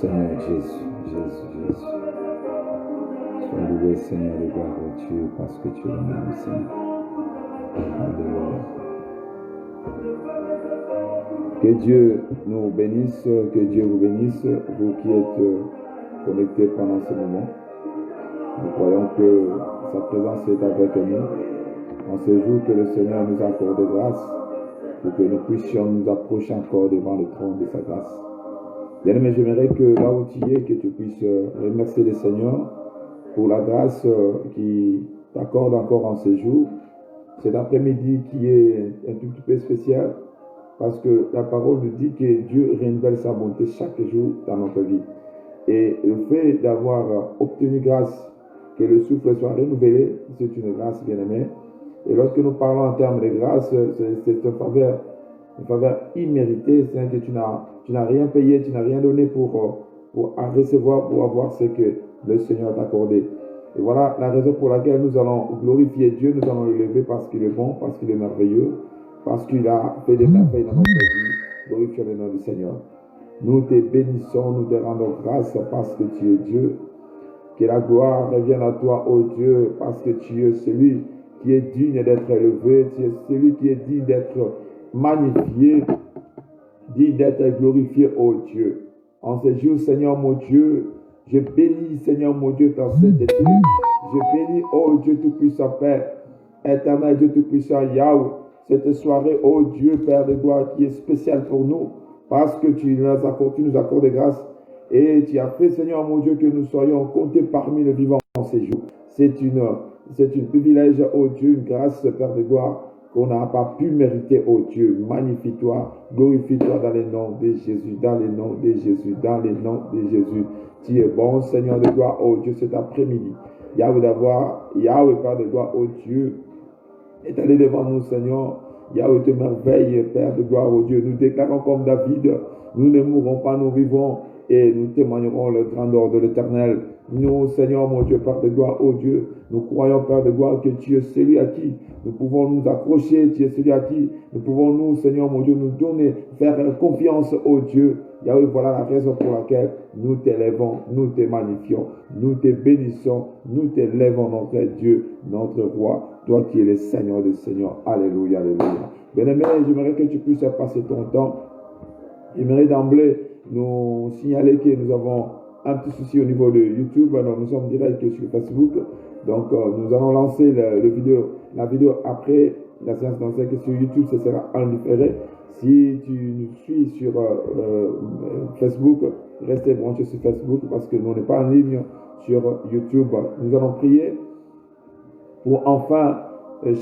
Seigneur Jésus, Jésus. Sois loué, Seigneur, de gloire au Dieu, parce que tu es le même, Seigneur. Alléluia. Que Dieu nous bénisse, que Dieu vous bénisse, vous qui êtes connectés pendant ce moment. Nous croyons que sa présence est avec nous. En ce jour que le Seigneur nous accorde grâce, pour que nous puissions nous approcher encore devant le trône de sa grâce. Bien-aimé, j'aimerais que là où tu es, que tu puisses remercier le Seigneur pour la grâce qui t'accorde encore en ce jour. Cet après-midi qui est un tout petit peu spécial parce que la parole nous dit que Dieu renouvelle sa bonté chaque jour dans notre vie. Et le fait d'avoir obtenu grâce, que le souffle soit renouvelé, c'est une grâce, bien-aimé. Et lorsque nous parlons en termes de grâce, c'est une faveur imméritée, c'est que tu n'as rien payé, tu n'as rien donné pour recevoir, pour avoir ce que le Seigneur t'a accordé. Et voilà la raison pour laquelle nous allons glorifier Dieu, nous allons le lever parce qu'il est bon, parce qu'il est merveilleux, parce qu'il a fait des merveilles dans notre vie. Glorifions le nom du Seigneur. Nous te bénissons, nous te rendons grâce parce que tu es Dieu. Que la gloire revienne à toi, ô Dieu, parce que tu es celui qui est digne d'être élevé, tu es celui qui est digne d'être magnifié, digne d'être glorifié, ô Dieu. En ce jour, Seigneur mon Dieu, je bénis, Seigneur mon Dieu, dans cette église. Je bénis, ô Dieu Tout-Puissant, Père, éternel Dieu Tout-Puissant, Yahweh, cette soirée, ô Dieu, Père de gloire, qui est spéciale pour nous, parce que tu nous accordes grâce. Et tu as fait, Seigneur mon Dieu, que nous soyons comptés parmi les vivants en ces jours. C'est un privilège, ô Dieu, une grâce, Père de gloire, qu'on n'a pas pu mériter, ô Dieu. Magnifie-toi, glorifie-toi dans les noms de Jésus, dans les noms de Jésus, dans les noms de Jésus. Tu es bon, Seigneur de gloire, ô Dieu, cet après-midi. Yahweh, Père de gloire, ô Dieu, est allé devant nous, Seigneur. Yahweh, te merveille, Père de gloire, ô Dieu. Nous déclarons comme David, nous ne mourrons pas, nous vivons. Et nous témoignerons le grandeur de l'Éternel. Nous, Seigneur, mon Dieu, Père de gloire, ô Dieu, nous croyons, Père de gloire, que tu es celui à qui nous pouvons nous accrocher, tu es celui à qui nous pouvons, nous, Seigneur, mon Dieu, nous donner, faire confiance, ô Dieu. Yahweh, voilà la raison pour laquelle nous t'élèvons, nous te magnifions, nous te bénissons, nous t'élèvons, notre Dieu, notre roi, toi qui es le Seigneur des Seigneurs. Alléluia, alléluia. Bien-aimé, j'aimerais que tu puisses passer ton temps. J'aimerais d'emblée nous signaler que nous avons un petit souci au niveau de YouTube. Alors, nous sommes direct sur Facebook. Donc, nous allons lancer la vidéo après la séance d'enseignement sur YouTube. Ce sera en différé. Si tu nous suis sur Facebook, restez branchés sur Facebook parce que nous n'est pas en ligne sur YouTube. Nous allons prier pour enfin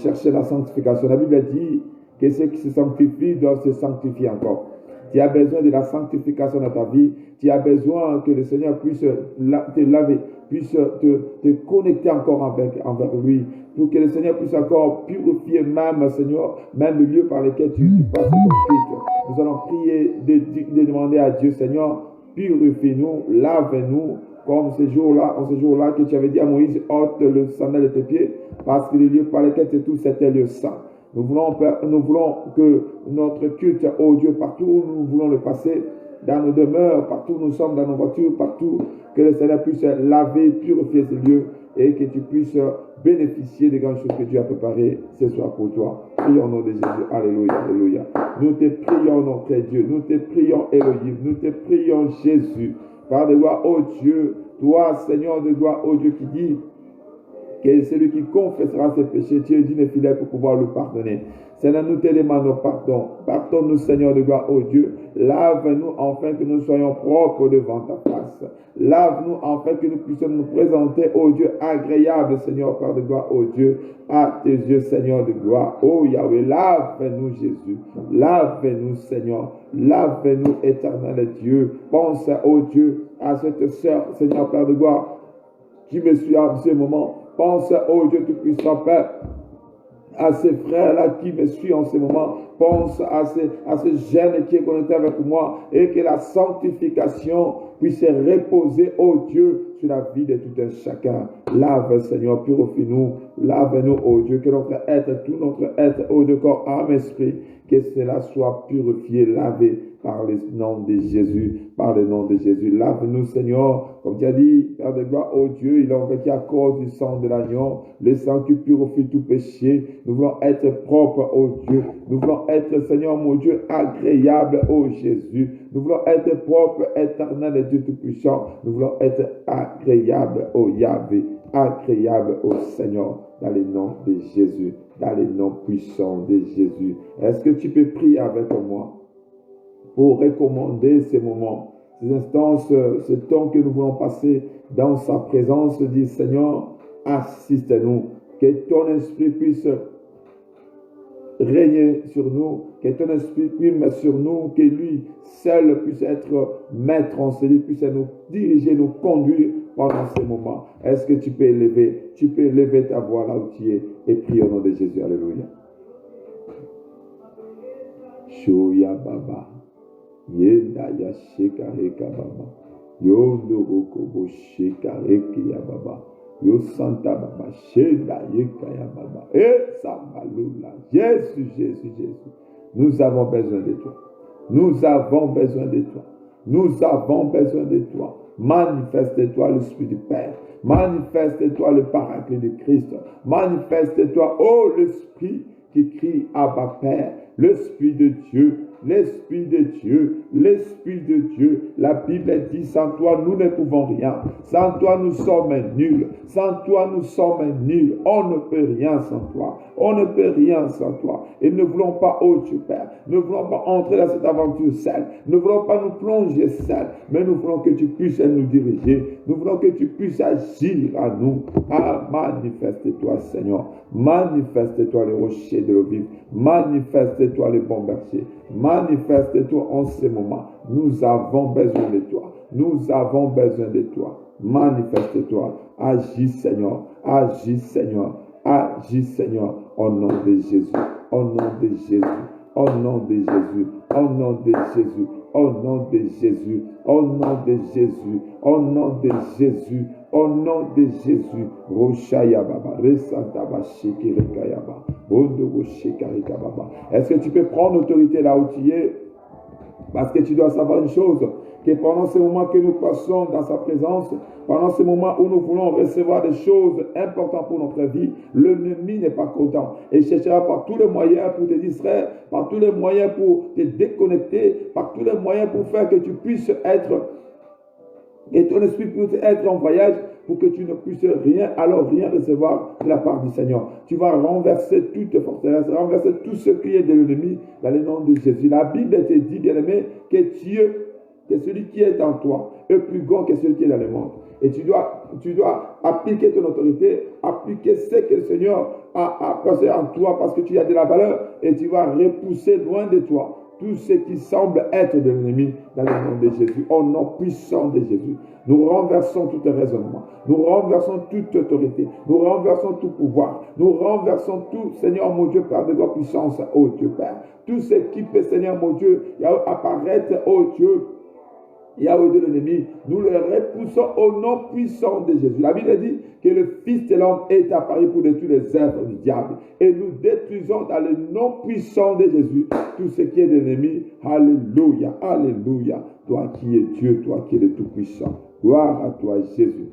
chercher la sanctification. La Bible dit que ceux qui se sanctifient doivent se sanctifier encore. Tu as besoin de la sanctification dans ta vie. Tu as besoin que le Seigneur puisse te laver, puisse te connecter encore envers lui, pour que le Seigneur puisse encore purifier même, Seigneur, même le lieu par lequel tu passes ton culte. Nous allons prier de demander à Dieu, Seigneur, purifie-nous, lave-nous, comme ce jour-là que tu avais dit à Moïse, ôte le sandal de tes pieds, parce que le lieu par lequel tu trouves, c'était le sang. Nous voulons que notre culte, ô Dieu, partout où nous voulons le passer, dans nos demeures, partout où nous sommes, dans nos voitures, partout, que le Seigneur puisse laver, purifier ces lieux et que tu puisses bénéficier des grandes choses que Dieu a préparées ce soir pour toi. Prions au nom de Jésus. Alléluia, alléluia. Nous te prions, notre Dieu. Nous te prions, Elohim. Nous te prions, Jésus. Par de gloire, ô Dieu, toi, Seigneur de gloire, ô Dieu, qui dit que celui qui confessera ses péchés, tu es digne et fidèle pour pouvoir le pardonner. Seigneur, nous te demandons pardon. Pardonne-nous, Seigneur de gloire, ô Dieu. Lave-nous afin que nous soyons propres devant ta face. Lave-nous afin que nous puissions nous présenter, ô Dieu, agréable, Seigneur, Père de gloire, ô Dieu, à tes yeux, Seigneur de gloire. Ô Yahweh, lave-nous, Jésus. Lave-nous, Seigneur. Lave-nous, éternel Dieu. Pense, ô Dieu, à cette sœur, Seigneur, Père de gloire, qui me suit en ce moment, Pense, oh Dieu Tout-Puissant, Père, à ces frères-là qui me suivent en ce moment. Pense à ces jeunes qui est connecté avec moi et que la sanctification puisse reposer, oh Dieu, sur la vie de tout un chacun. Lave, Seigneur, purifie-nous, lave-nous, oh Dieu, que notre être, tout notre être, oh Dieu, corps, âme, esprit, que cela soit purifié, lavé par le nom de Jésus, par le nom de Jésus. Lave-nous, Seigneur, comme tu as dit, Père de gloire, oh Dieu, il en fait à cause du sang de l'agneau, le sang qui purifie tout péché. Nous voulons être propres, oh Dieu. Nous voulons être, Seigneur, mon Dieu, agréable, oh Jésus. Nous voulons être propres, éternel et Dieu Tout-Puissant. Nous voulons être agréable, oh Yahvé, agréable, oh Seigneur, dans le nom de Jésus, dans le nom puissant de Jésus. Est-ce que tu peux prier avec moi pour recommander ces moments, ces instants, ce temps que nous voulons passer dans sa présence? Dis, Seigneur, assiste-nous, que ton esprit puisse régner sur nous, que ton esprit puisse sur nous, que lui seul puisse être maître en ce lieu, puisse nous diriger, nous conduire pendant ces moments. Est-ce que tu peux élever ta voix là où tu es et prier au nom de Jésus? Alléluia. Shoya Baba. Yenda ya shekareka baba. Yo ndoroko bo shekareke ya baba. Yo santa baba. Shenda yeka ya baba. Et sambalula. Jésus, Jésus, Jésus. Nous avons besoin de toi. Nous avons besoin de toi. Nous avons besoin de toi. Manifeste-toi l'Esprit du Père. Manifeste-toi le Paraclet de Christ. Manifeste-toi, oh l'Esprit qui crie Abba Père. L'Esprit de Dieu, l'Esprit de Dieu, l'Esprit de Dieu. La Bible dit, sans toi, nous ne pouvons rien. Sans toi, nous sommes nuls. Sans toi, nous sommes nuls. On ne peut rien sans toi. On ne peut rien sans toi. Et ne voulons pas, oh Dieu Père, ne voulons pas entrer dans cette aventure seule. Ne voulons pas nous plonger seul. Mais nous voulons que tu puisses nous diriger. Nous voulons que tu puisses agir à nous. Ah, manifeste-toi, Seigneur. Manifeste-toi, le rocher de l'eau vive. Manifeste-toi, le bon berger. Manifeste-toi en ce moment. Nous avons besoin de toi. Nous avons besoin de toi. Manifeste-toi. Agis, Seigneur. Agis, Seigneur. Agis, Seigneur. Au nom de Jésus. Au nom de Jésus. Au nom de Jésus. Au nom de Jésus. Au nom de Jésus. Au nom de Jésus. Au nom de Jésus. Au nom de Jésus. Roshaya Baba. Resanta Bashiki Rekayaba. Est-ce que tu peux prendre l'autorité là où tu es? Parce que tu dois savoir une chose, que pendant ce moment que nous passons dans sa présence, pendant ce moment où nous voulons recevoir des choses importantes pour notre vie, l'ennemi n'est pas content. Et il cherchera par tous les moyens pour te distraire, par tous les moyens pour te déconnecter, par tous les moyens pour faire que tu puisses être, et ton esprit puisse être en voyage, pour que tu ne puisses rien recevoir de la part du Seigneur. Tu vas renverser toute forteresse, renverser tout ce qui est de l'ennemi dans le nom de Jésus. La Bible te dit, bien-aimé, que Dieu, que celui qui est en toi, est plus grand que celui qui est dans le monde. Et tu dois appliquer ton autorité, appliquer ce que le Seigneur a placé en toi parce que tu as de la valeur et tu vas repousser loin de toi tout ce qui semble être de l'ennemi dans le nom de Jésus. Au nom puissant de Jésus, nous renversons tout raisonnement, nous renversons toute autorité, nous renversons tout pouvoir, nous renversons tout, Seigneur mon Dieu, par de ta puissance, ô Dieu Père. Tout ce qui peut, Seigneur mon Dieu, apparaître, ô Dieu, Yahweh de l'ennemi, nous le repoussons au nom puissant de Jésus. La Bible dit que le Fils de l'homme est apparu pour détruire les œuvres du diable. Et nous détruisons dans le nom puissant de Jésus tout ce qui est de l'ennemi. Alléluia, alléluia. Toi qui es Dieu, toi qui es le Tout-Puissant. Gloire à toi Jésus.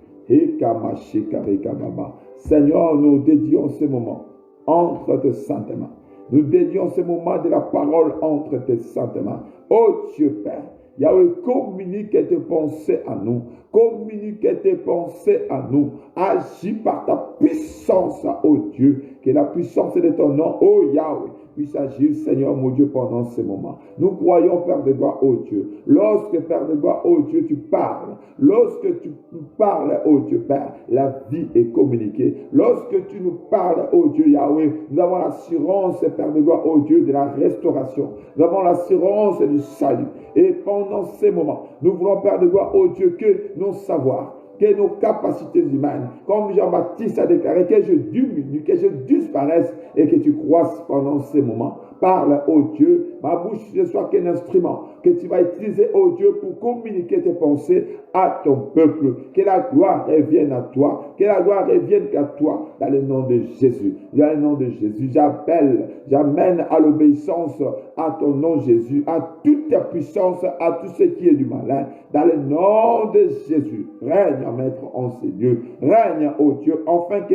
Seigneur, nous dédions ce moment entre tes saintes mains. Nous dédions ce moment de la parole entre tes saintes mains. Oh Dieu Père, Yahweh, communique tes pensées à nous. Communique tes pensées à nous. Agis par ta puissance, ô Dieu. Que la puissance de ton nom, ô Yahweh, puisse agir, Seigneur, mon Dieu, pendant ce moment. Nous croyons, Père de gloire, ô Dieu. Lorsque, Père de gloire, ô Dieu, tu parles. Lorsque tu parles, ô Dieu, Père, la vie est communiquée. Lorsque tu nous parles, ô Dieu, Yahweh, nous avons l'assurance, Père de gloire, ô Dieu, de la restauration. Nous avons l'assurance du salut. Et pendant ces moments, nous voulons, Père de gloire, ô Dieu, que nos savoirs, que nos capacités humaines, comme Jean-Baptiste a déclaré, que je diminue, que je disparaisse et que tu croisses pendant ces moments. Parle, ô Dieu, ma bouche ne soit qu'un instrument que tu vas utiliser, ô Dieu, pour communiquer tes pensées à ton peuple. Que la gloire revienne à toi, que la gloire revienne à toi, dans le nom de Jésus. Dans le nom de Jésus, j'amène à l'obéissance à ton nom Jésus, à toute ta puissance, à tout ce qui est du malin, dans le nom de Jésus. Règne, Maître, en ces lieux. Règne, ô Dieu, afin que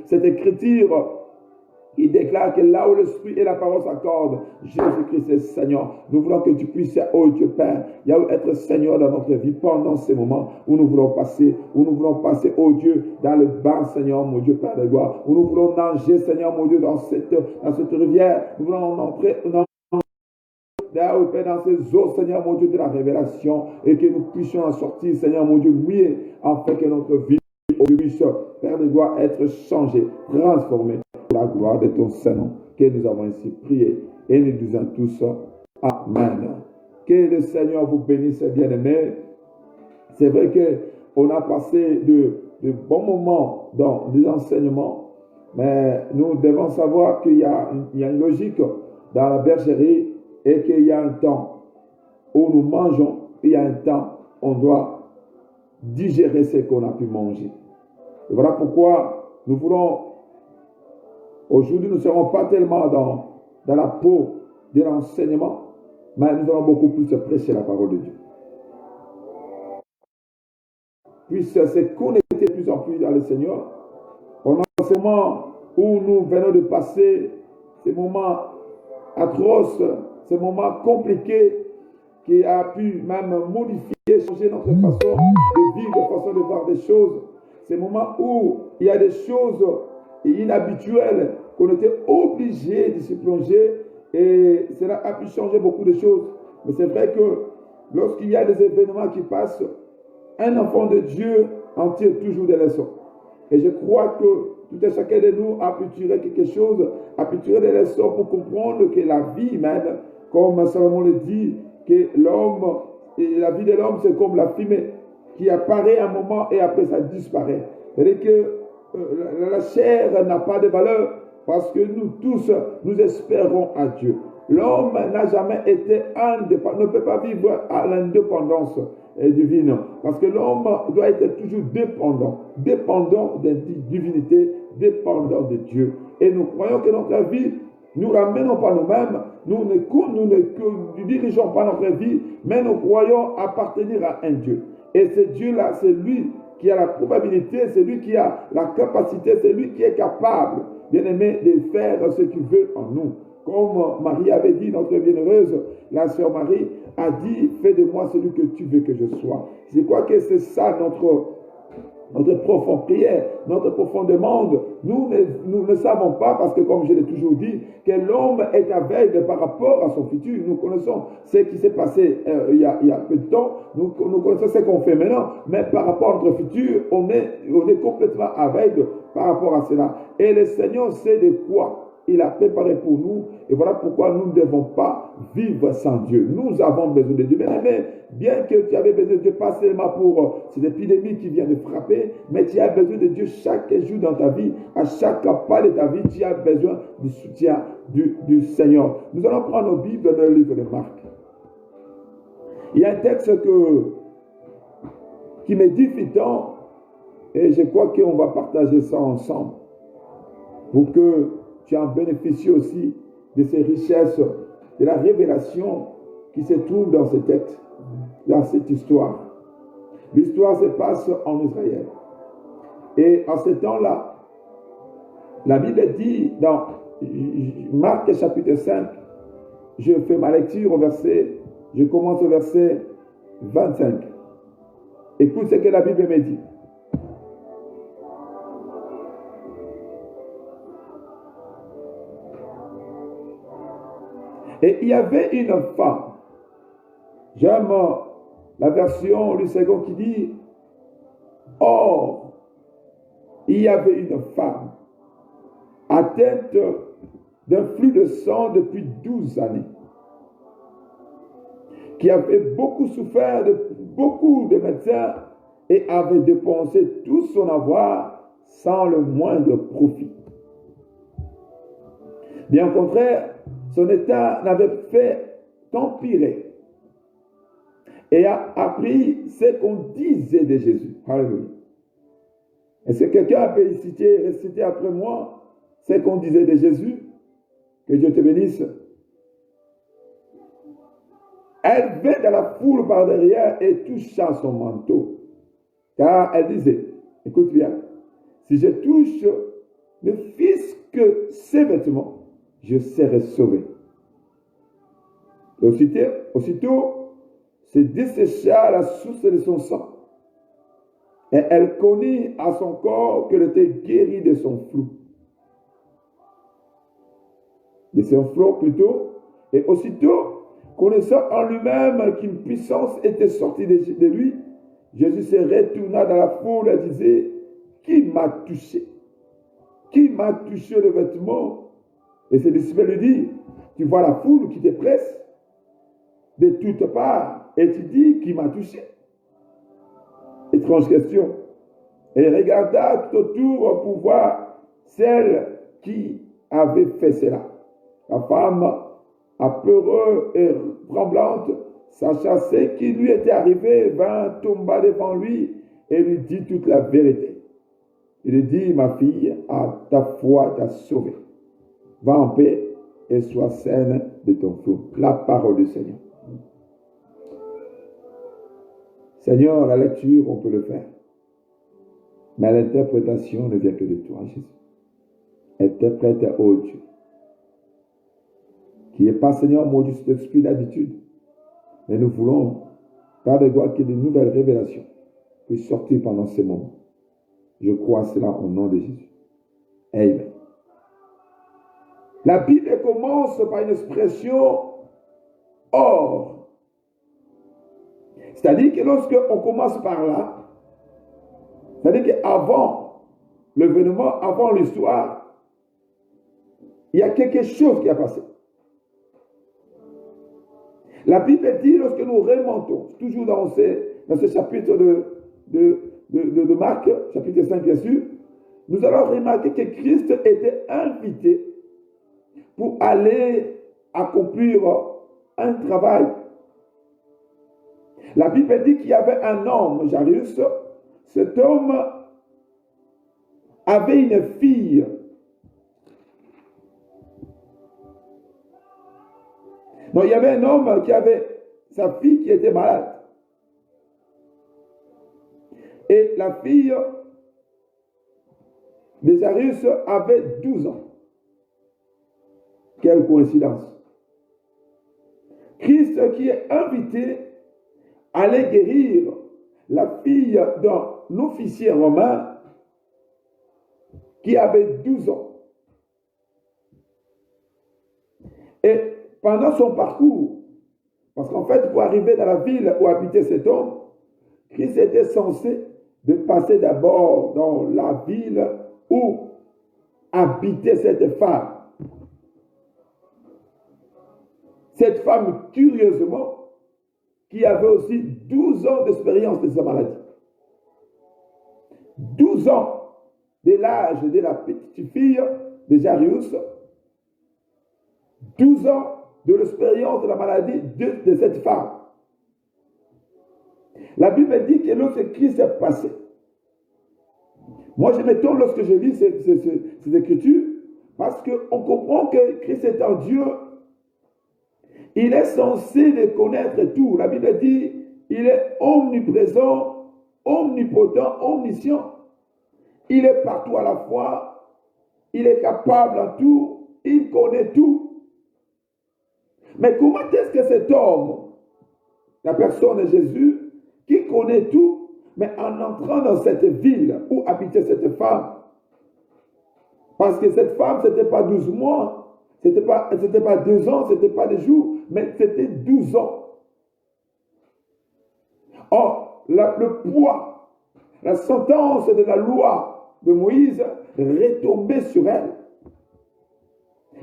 cette écriture il déclare que là où l'Esprit et la parole s'accordent, Jésus-Christ est Seigneur. Nous voulons que tu puisses, oh Dieu Père, être Seigneur dans notre vie pendant ces moments où nous voulons passer, oh Dieu, dans le bain, Seigneur, mon Dieu Père de gloire, où nous voulons nager, Seigneur, mon Dieu, dans cette rivière. Nous voulons entrer dans ces eaux, Seigneur, mon Dieu, de la révélation, et que nous puissions en sortir, Seigneur, mon Dieu, mouiller, afin que notre vie, oh Dieu, puisse, Père de gloire, être changée, transformée. La gloire de ton Saint-Nom, que nous avons ainsi prié et nous disons tous Amen. Que le Seigneur vous bénisse, bien-aimés. C'est vrai qu'on a passé de bons moments dans les enseignements, mais nous devons savoir qu'il y a une logique dans la bergerie et qu'il y a un temps où nous mangeons, il y a un temps où on doit digérer ce qu'on a pu manger. Et voilà pourquoi nous voulons. Aujourd'hui, nous ne serons pas tellement dans la peau de l'enseignement, mais nous allons beaucoup plus prêcher la parole de Dieu. Puisse se connecter de plus en plus dans le Seigneur. Pendant ce moment où nous venons de passer, ces moments atroces, ces moments compliqués, qui a pu même modifier, changer notre façon de vivre, notre façon de voir des choses. Ces moments où il y a des choses inhabituelles qu'on était obligé de se plonger et cela a pu changer beaucoup de choses. Mais c'est vrai que lorsqu'il y a des événements qui passent, un enfant de Dieu en tire toujours des leçons. Et je crois que tout et chacun de nous a pu tirer quelque chose, a pu tirer des leçons pour comprendre que la vie humaine, comme Salomon le dit, que l'homme, et la vie de l'homme c'est comme la fumée qui apparaît un moment et après ça disparaît. C'est-à-dire que la chair n'a pas de valeur parce que nous tous, nous espérons à Dieu. L'homme n'a jamais été indépendant, ne peut pas vivre à l'indépendance divine parce que l'homme doit être toujours dépendant de la divinité, dépendant de Dieu. Et nous croyons que notre vie, nous ne ramenons pas nous-mêmes, nous ne dirigeons pas notre vie, mais nous croyons appartenir à un Dieu. Et ce Dieu-là, c'est lui qui a la probabilité, c'est lui qui a la capacité, c'est lui qui est capable, bien aimé, de faire ce qu'il veut en nous. Comme Marie avait dit, notre bienheureuse, la sœur Marie a dit, fais de moi celui que tu veux que je sois. Je crois que c'est ça notre profonde prière, notre profonde demande. Nous ne savons pas, parce que comme je l'ai toujours dit, que l'homme est aveugle par rapport à son futur. Nous connaissons ce qui s'est passé il y a peu de temps, nous connaissons ce qu'on fait maintenant, mais par rapport à notre futur, on est complètement aveugle par rapport à cela. Et le Seigneur sait de quoi il a préparé pour nous, et voilà pourquoi nous ne devons pas vivre sans Dieu. Nous avons besoin de Dieu. Mais bien que tu avais besoin de Dieu, pas seulement pour cette épidémie qui vient de frapper, mais tu as besoin de Dieu chaque jour dans ta vie, à chaque pas de ta vie, tu as besoin du soutien du Seigneur. Nous allons prendre nos Bibles dans le livre de Marc. Il y a un texte qui m'édifie tant, et je crois qu'on va partager ça ensemble, pour que tu en bénéficies aussi de ces richesses, de la révélation qui se trouve dans ce texte, dans cette histoire. L'histoire se passe en Israël. Et en ce temps-là, la Bible dit dans Marc chapitre 5, je fais ma lecture je commence au verset 25. Écoute ce que la Bible me dit. Et il y avait une femme, j'aime la version du second qui dit, or, il y avait une femme atteinte d'un flux de sang depuis 12 années, qui avait beaucoup souffert de beaucoup de médecins et avait dépensé tout son avoir sans le moindre profit. Bien au contraire, son état n'avait fait qu'empirer et a appris ce qu'on disait de Jésus. Alléluia. Est-ce que quelqu'un peut réciter après moi ce qu'on disait de Jésus? Que Dieu te bénisse. Elle vint dans la foule par derrière et toucha son manteau. Car elle disait, écoute bien, si je touche ne fût-ce que ses vêtements, je serai sauvé. Et aussitôt se dessécha la source de son sang. Et elle connut à son corps qu'elle était guérie de son flou. De son flot plutôt. Et aussitôt, connaissant en lui-même qu'une puissance était sortie de lui, Jésus se retourna dans la foule et disait, qui m'a touché? Qui m'a touché le vêtement? Et ses disciples lui disent, tu vois la foule qui te presse de toutes parts et tu dis, qui m'a touché? Étrange question. Et il regarda tout autour pour voir celle qui avait fait cela. La femme, apeureuse et tremblante, sachant ce qui lui était arrivé, vint, tomba devant lui et lui dit toute la vérité. Il lui dit, ma fille, ta foi t'a sauvée. Va en paix et sois saine de ton flot. La parole du Seigneur. Seigneur, la lecture, on peut le faire. Mais l'interprétation ne vient que de toi, Jésus. Interprète, ô Dieu. Qui n'est pas, Seigneur, maudit cet esprit d'habitude. Mais nous voulons, par de gloire, qu'il y ait de nouvelles révélations puissent sortir pendant ces moments. Je crois cela au nom de Jésus. Amen. La Bible commence par une expression or. C'est-à-dire que lorsque on commence par là, c'est-à-dire qu'avant l'événement, avant l'histoire, il y a quelque chose qui a passé. La Bible dit, lorsque nous remontons, toujours dans ce chapitre de Marc, chapitre 5 bien sûr, nous allons remarquer que Christ était invité pour aller accomplir un travail. La Bible dit qu'il y avait un homme, Jairus. Cet homme avait une fille. Donc, il y avait un homme qui avait sa fille qui était malade. Et la fille de Jairus avait 12 ans. Quelle coïncidence. Christ qui est invité à aller guérir la fille d'un officier romain qui avait 12 ans. Et pendant son parcours, parce qu'en fait, pour arriver dans la ville où habitait cet homme, Christ était censé de passer d'abord dans la ville où habitait cette femme. Cette femme, curieusement, qui avait aussi 12 ans d'expérience de sa maladie. 12 ans de l'âge de la petite fille de Jairus, 12 ans de l'expérience de la maladie de cette femme. La Bible dit que lorsque Christ est passé, moi je m'étonne lorsque je lis ces écritures, parce qu'on comprend que Christ est un Dieu. Il est censé de connaître tout. La Bible dit, il est omniprésent, omnipotent, omniscient. Il est partout à la fois. Il est capable en tout. Il connaît tout. Mais comment est-ce que cet homme, la personne de Jésus, qui connaît tout, mais en entrant dans cette ville où habitait cette femme, parce que cette femme, ce n'était pas 12 mois, ce n'était pas 2 ans, ce n'était pas des jours, mais c'était 12 ans. Or, le poids, la sentence de la loi de Moïse retombait sur elle.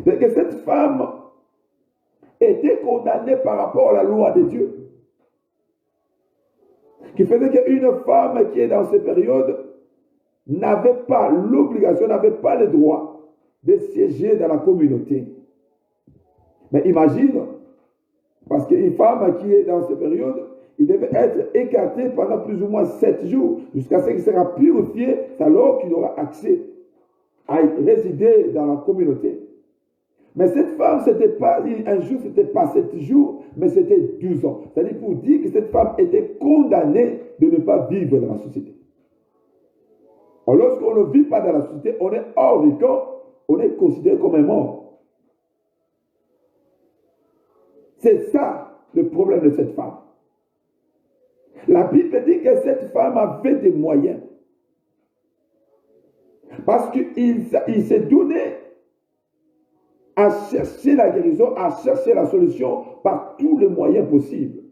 C'est que cette femme était condamnée par rapport à la loi de Dieu. Qui faisait qu'une femme qui est dans ces périodes n'avait pas l'obligation, n'avait pas le droit de siéger dans la communauté. Mais imagine, parce qu'une femme qui est dans ces périodes, il devait être écarté pendant plus ou moins 7 jours, jusqu'à ce qu'il sera purifié, alors qu'il aura accès à résider dans la communauté. Mais cette femme, ce n'était pas un jour, ce n'était pas 7 jours, mais c'était 12 ans. C'est-à-dire pour dire que cette femme était condamnée de ne pas vivre dans la société. Alors, lorsqu'on ne vit pas dans la société, on est hors du camp, on est considéré comme un mort. C'est ça le problème de cette femme. La Bible dit que cette femme avait des moyens. Parce qu'il s'est donné à chercher la guérison, à chercher la solution par tous les moyens possibles.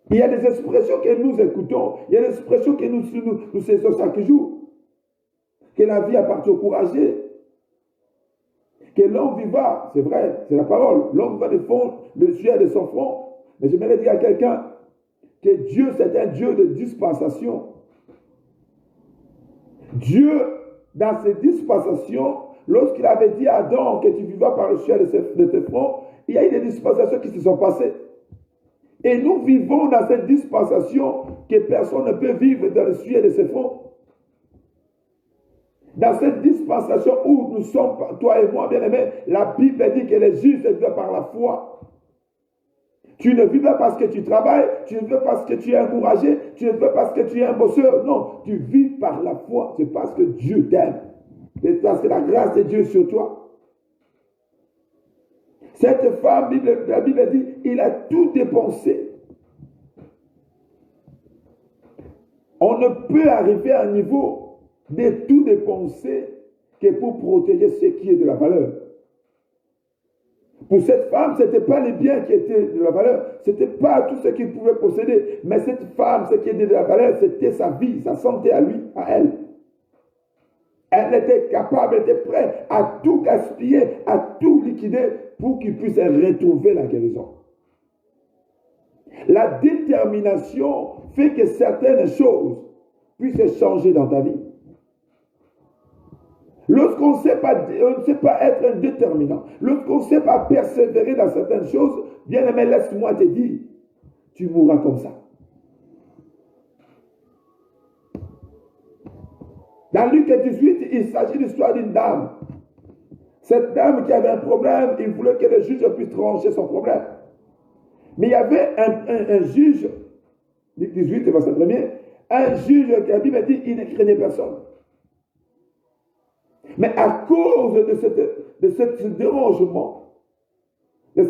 Il y a des expressions que nous écoutons, il y a des expressions que nous saisissons chaque jour. Que la vie appartient au courageux. Que l'homme vivra, c'est vrai, c'est la parole, l'homme va le sueur de son front. Mais j'aimerais dire à quelqu'un que Dieu, c'est un Dieu de dispensation. Dieu, dans ses dispensations, lorsqu'il avait dit à Adam que tu vivras par le sueur de tes fronts, il y a eu des dispensations qui se sont passées. Et nous vivons dans cette dispensation que personne ne peut vivre dans le sueur de ses fronts. Dans cette dispensation où nous sommes, toi et moi, bien-aimés, la Bible dit que les justes vivent par la foi. Tu ne vis pas parce que tu travailles, tu ne vis pas parce que tu es encouragé, tu ne vis pas parce que tu es un bosseur. Non, tu vis par la foi. C'est parce que Dieu t'aime. C'est parce que la grâce de Dieu est sur toi. Cette femme, la Bible dit, il a tout dépensé. On ne peut arriver à un niveau de tout dépenser que pour protéger ce qui est de la valeur. Pour cette femme, ce n'était pas les biens qui étaient de la valeur, ce n'était pas tout ce qu'il pouvait posséder, mais cette femme, ce qui était de la valeur, c'était sa vie, sa santé à lui, à elle. Elle était capable, elle était prête à tout gaspiller, à tout liquider pour qu'il puisse retrouver la guérison. La détermination fait que certaines choses puissent changer dans ta vie. Lorsqu'on ne sait pas être un déterminant, lorsqu'on ne sait pas persévérer dans certaines choses, bien aimé, laisse-moi te dire, tu mourras comme ça. Dans Luc 18, il s'agit de l'histoire d'une dame. Cette dame qui avait un problème, il voulait que le juge puisse trancher son problème. Mais il y avait un juge, Luc 18, verset 1er, un juge qui a dit, il ne craignait personne. Mais à cause de ce dérangement, de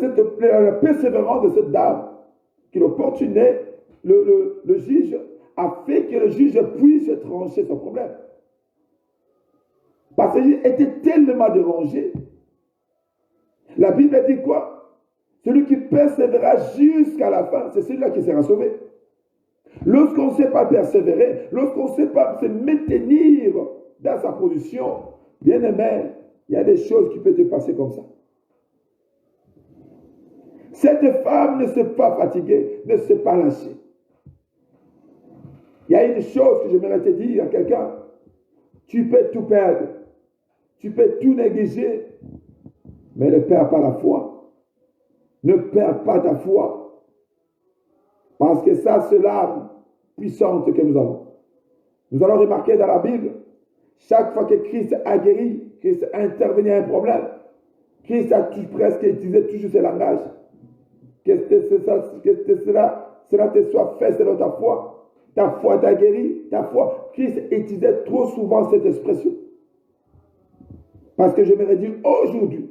la persévérance de cette dame, qui l'opportunait, le juge a fait que le juge puisse trancher son problème. Parce qu'il était tellement dérangé. La Bible dit quoi? Celui qui persévérera jusqu'à la fin, c'est celui-là qui sera sauvé. Lorsqu'on ne sait pas persévérer, lorsqu'on ne sait pas se maintenir dans sa position, bien aimé, il y a des choses qui peuvent te passer comme ça. Cette femme ne s'est pas fatiguée, ne s'est pas lâchée. Il y a une chose que j'aimerais te dire à quelqu'un. Tu peux tout perdre. Tu peux tout négliger. Mais ne perds pas la foi. Ne perds pas ta foi. Parce que ça, c'est l'arme puissante que nous avons. Nous allons remarquer dans la Bible, chaque fois que Christ a guéri, Christ a intervenu à un problème, Christ a presque utilisé toujours ce langage. Que cela te soit fait selon ta foi. Ta foi t'a guéri, ta foi. Christ utilisait trop souvent cette expression. Parce que j'aimerais dire aujourd'hui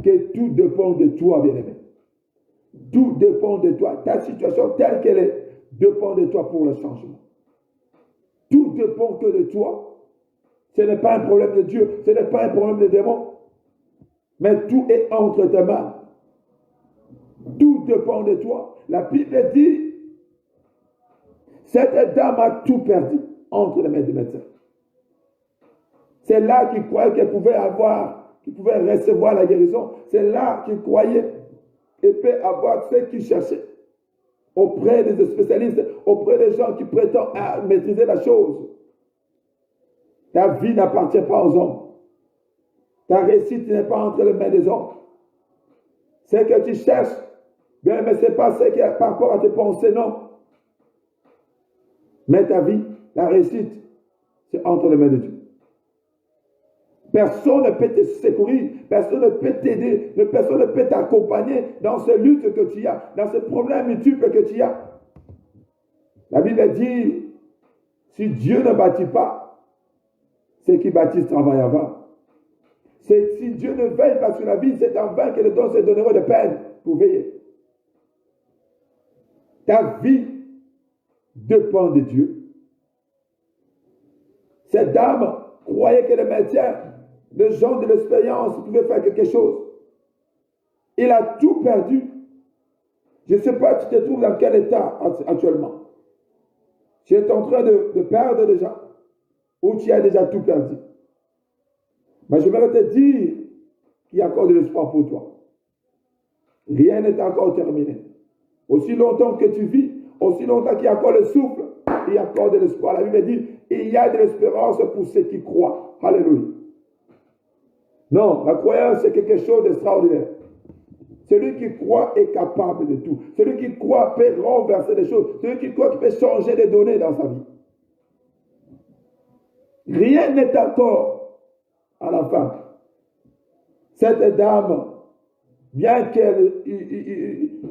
que tout dépend de toi, bien-aimé. Tout dépend de toi. Ta situation telle qu'elle est dépend de toi pour le changement. Tout dépend que de toi. Ce n'est pas un problème de Dieu, ce n'est pas un problème de démon. Mais tout est entre tes mains. Tout dépend de toi. La Bible dit, cette dame a tout perdu entre les mains des médecins. C'est là qu'il croyait qu'elle pouvait recevoir la guérison. C'est là qu'il croyait qu'elle peut avoir ce qu'il cherchait. auprès des spécialistes, auprès des gens qui prétendent maîtriser la chose. Ta vie n'appartient pas aux hommes. Ta réussite n'est pas entre les mains des hommes. Ce que tu cherches, bien, mais ce n'est pas ce qui est par rapport à tes pensées, non. Mais ta vie, la réussite, c'est entre les mains de Dieu. Personne ne peut te secourir, personne ne peut t'aider, personne ne peut t'accompagner dans ces luttes que tu as, dans ces problèmes multiples que tu as. La Bible dit, si Dieu ne bâtit pas, ceux qui bâtissent travaillent en vain. Si Dieu ne veille pas sur la vie, c'est en vain que les dons se donneront de peine pour veiller. Ta vie dépend de Dieu. Cette dame croyait que les médecins, les gens de l'expérience pouvaient faire quelque chose. Il a tout perdu. Je ne sais pas, tu te trouves dans quel état actuellement. Tu es en train de perdre déjà, ou tu as déjà tout perdu. Mais je voudrais te dire qu'il y a encore de l'espoir pour toi. Rien n'est encore terminé. Aussi longtemps que tu vis, aussi longtemps qu'il y a encore le souffle, il y a encore de l'espoir. La Bible dit, il y a de l'espérance pour ceux qui croient. Alléluia. Non, la croyance, c'est quelque chose d'extraordinaire. Celui qui croit est capable de tout. Celui qui croit peut renverser les choses. Celui qui croit peut changer les données dans sa vie. Rien n'est encore à la fin. Cette dame, bien qu'elle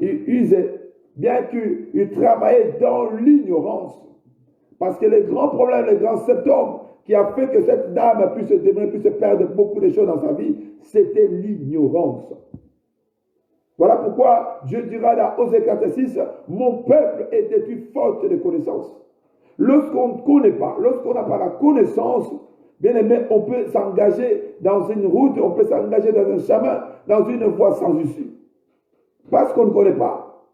usait, bien qu'il travaillait dans l'ignorance, parce que le grand problème, le grand symptôme qui a fait que cette dame puisse se démontrer, puisse perdre beaucoup de choses dans sa vie, c'était l'ignorance. Voilà pourquoi Dieu dira dans Osée 4:6, mon peuple est détruit faute de connaissance. Lorsqu'on ne connaît pas, lorsqu'on n'a pas la connaissance, bien aimé, on peut s'engager dans une route, on peut s'engager dans un chemin, dans une voie sans issue. Parce qu'on ne connaît pas.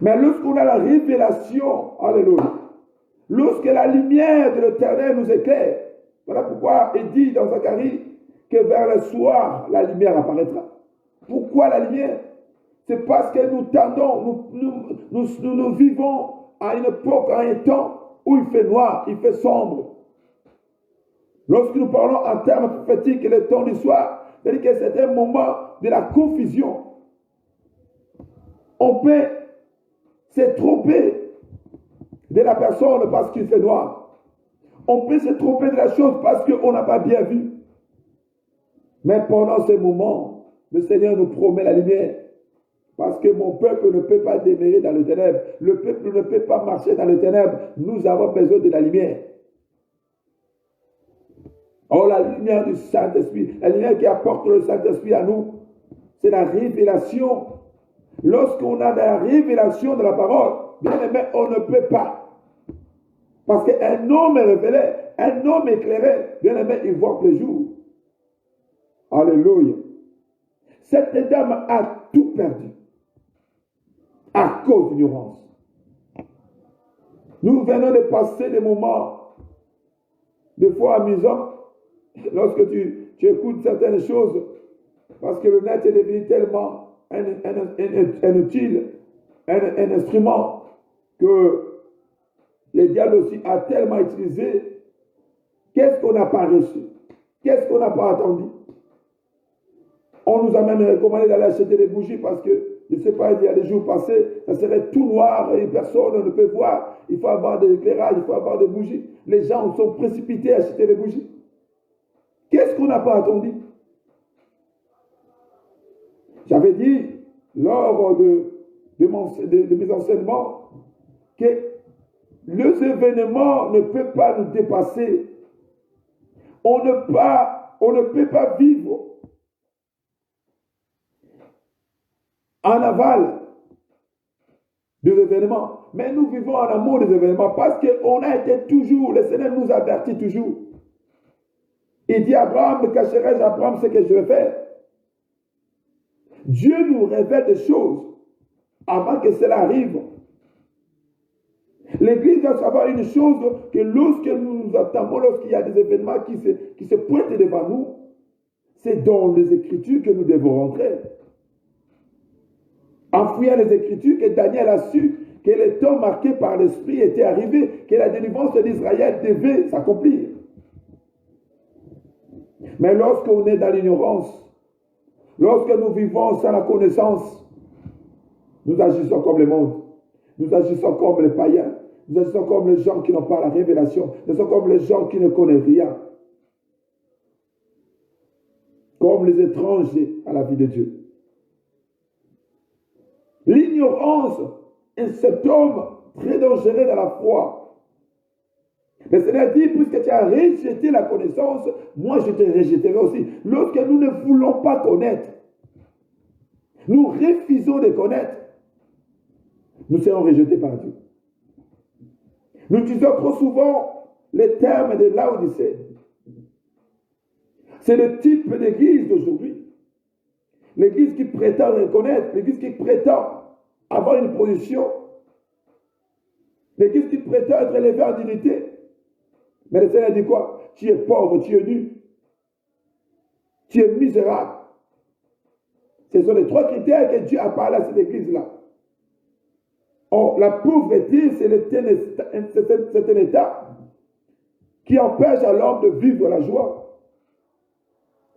Mais lorsqu'on a la révélation, alléluia, lorsque la lumière de l'Éternel nous éclaire, voilà pourquoi il dit dans Zacharie que vers le soir, la lumière apparaîtra. Pourquoi la lumière? C'est parce que nous tendons, nous vivons à une époque, à un temps où il fait noir, il fait sombre. Lorsque nous parlons en termes prophétiques, le temps du soir, c'est-à-dire que c'est un moment de la confusion. On peut se tromper de la personne parce qu'il fait noir. On peut se tromper de la chose parce qu'on n'a pas bien vu. Mais pendant ce moment, le Seigneur nous promet la lumière. Parce que mon peuple ne peut pas demeurer dans le ténèbre. Le peuple ne peut pas marcher dans le ténèbre. Nous avons besoin de la lumière. Oh, la lumière du Saint-Esprit, la lumière qui apporte le Saint-Esprit à nous, c'est la révélation. Lorsqu'on a la révélation de la parole, bien aimé, on ne peut pas. Parce qu'un homme est révélé, un homme éclairé, bien aimé, il voit le jour. Alléluia. Cette dame a tout perdu à cause d'ignorance. Nous venons de passer des moments, des fois amusants, lorsque tu écoutes certaines choses, parce que le net est devenu tellement un outil, un instrument, que le diable aussi a tellement utilisé. Qu'est-ce qu'on n'a pas reçu? Qu'est-ce qu'on n'a pas attendu? On nous a même recommandé d'aller acheter des bougies parce que, je ne sais pas, il y a des jours passés, ça serait tout noir et personne ne peut voir. Il faut avoir de l'éclairage, il faut avoir des bougies. Les gens sont précipités à acheter des bougies. Qu'est-ce qu'on n'a pas attendu? J'avais dit, lors de mes enseignements, que les événements ne peuvent pas nous dépasser. On ne peut pas vivre en aval des événements. Mais nous vivons en amour des événements parce qu'on a été toujours, le Seigneur nous avertit toujours. Il dit à Abraham, cacherai-je à Abraham ce que je vais faire? Dieu nous révèle des choses avant que cela arrive. L'Église doit savoir une chose, que lorsque nous nous attendons, lorsqu'il y a des événements qui se pointent devant nous, c'est dans les Écritures que nous devons rentrer. En fouillant les Écritures, que Daniel a su que le temps marqué par l'Esprit était arrivé, que la délivrance d'Israël devait s'accomplir. Mais lorsqu'on est dans l'ignorance, lorsque nous vivons sans la connaissance, nous agissons comme le monde. Nous agissons comme les païens. Nous agissons comme les gens qui n'ont pas la révélation. Nous sommes comme les gens qui ne connaissent rien. Comme les étrangers à la vie de Dieu. L'ignorance est cet homme très dangereux dans la foi. Le Seigneur dit, puisque tu as rejeté la connaissance, moi je te rejetterai aussi. Lorsque nous ne voulons pas connaître, nous refusons de connaître, nous serons rejetés par Dieu. Nous utilisons trop souvent les termes de Laodicée. C'est le type d'église d'aujourd'hui. L'église qui prétend reconnaître, l'église qui prétend avoir une position, l'église qui prétend être élevée en dignité. Mais le Seigneur dit quoi? Tu es pauvre, tu es nu, tu es misérable. Ce sont les trois critères que Dieu a parlé à cette église-là. Or, la pauvreté, c'est un état qui empêche à l'homme de vivre la joie.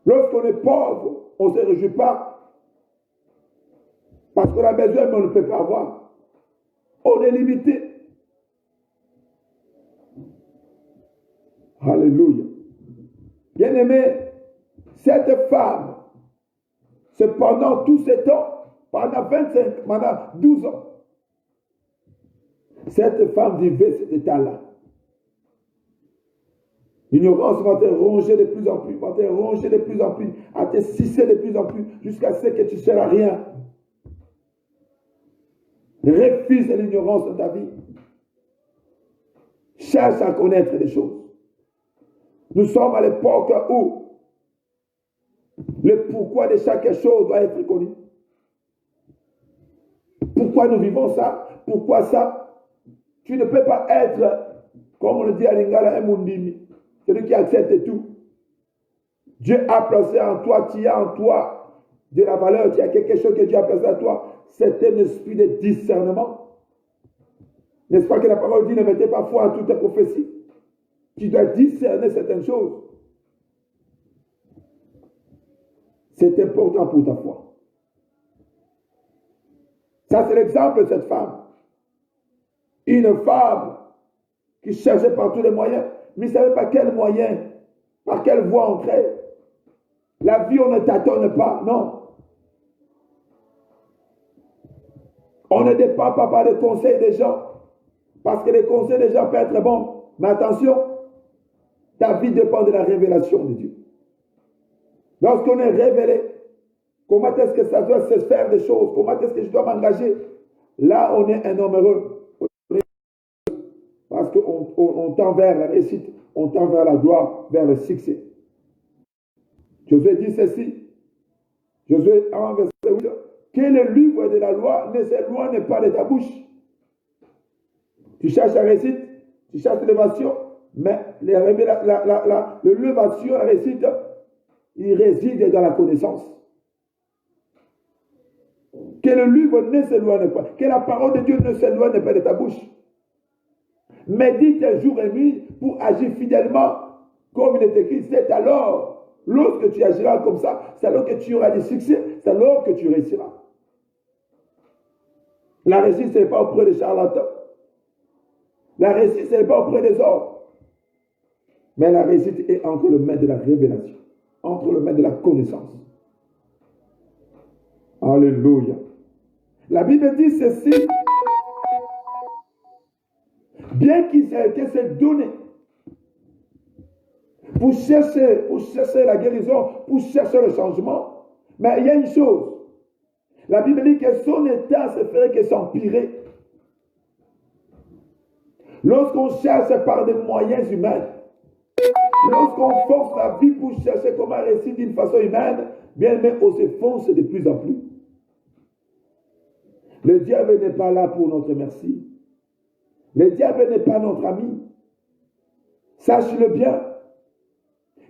Lorsqu'on est pauvre, on ne se réjouit pas. Parce qu'on a besoin, mais on ne peut pas avoir. On est limité. Alléluia. Bien-aimé, cette femme, c'est pendant tout ce temps, pendant 25, pendant 12 ans, cette femme vivait cet état-là. L'ignorance va te ronger de plus en plus, va te ronger de plus en plus, à te sucer de plus en plus, jusqu'à ce que tu ne seras rien. Refuse l'ignorance dans ta vie. Cherche à connaître les choses. Nous sommes à l'époque où le pourquoi de chaque chose doit être connu. Pourquoi nous vivons ça? Pourquoi ça? Tu ne peux pas être, comme on le dit à Lingala, un mundimi, celui qui accepte tout. Dieu a placé en toi, tu as en toi de la valeur, tu as quelque chose que Dieu a placé en toi. C'est un esprit de discernement. N'est-ce pas que la parole dit ne mettez pas foi en toute prophétie? Tu dois discerner certaines choses. C'est important pour ta foi. Ça, c'est l'exemple de cette femme. Une femme qui cherchait par tous les moyens, mais ne savait pas quel moyen, par quelle voie entrer. La vie, on ne tâtonne pas, non. On ne dépend pas par les conseils des gens, parce que les conseils des gens peuvent être bons. Mais attention, ta vie dépend de la révélation de Dieu. Lorsqu'on est révélé, comment est-ce que ça doit se faire des choses? Comment est-ce que je dois m'engager? Là, on est un homme heureux. Parce qu'on tend vers la réussite, on tend vers la gloire, vers le succès. Josué dit ceci. Josué 1, verset 8. Que le livre de la loi ne s'éloigne pas de ta bouche. Tu cherches la réussite, tu cherches l'élévation, mais l'élévation, la réussite, il réside dans la connaissance. Que le livre ne s'éloigne pas, que la parole de Dieu ne s'éloigne pas de ta bouche. Médite jour et nuit pour agir fidèlement comme il est écrit. C'est alors, lorsque tu agiras comme ça, c'est alors que tu auras du succès, c'est alors que tu réussiras. La réussite, ce n'est pas auprès des charlatans. La réussite, ce n'est pas auprès des hommes. Mais la réussite est entre le maître de la révélation, entre le maître de la connaissance. Alléluia. La Bible dit ceci. Bien qu'il s'est donné pour chercher la guérison, pour chercher le changement, mais il y a une chose. La Bible dit que son état se ferait que s'empirer. Lorsqu'on cherche par des moyens humains, lorsqu'on force la vie pour chercher comment réussir d'une façon humaine, bien même on se fonce de plus en plus. Le diable n'est pas là pour notre merci. Le diable n'est pas notre ami. Sache-le bien,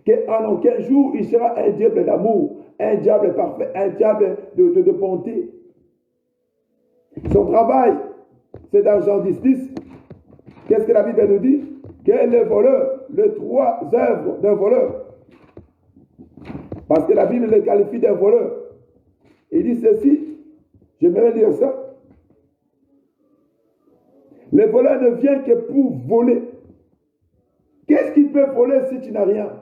qu'en aucun jour, il sera un diable d'amour, un diable parfait, un diable de bonté. Son travail, c'est dans Jean 10. Qu'est-ce que la Bible nous dit? Quel est le voleur? Les 3 œuvres d'un voleur. Parce que la Bible le qualifie d'un voleur. Il dit ceci, j'aimerais dire ça. Le voleur ne vient que pour voler. Qu'est-ce qu'il peut voler si tu n'as rien?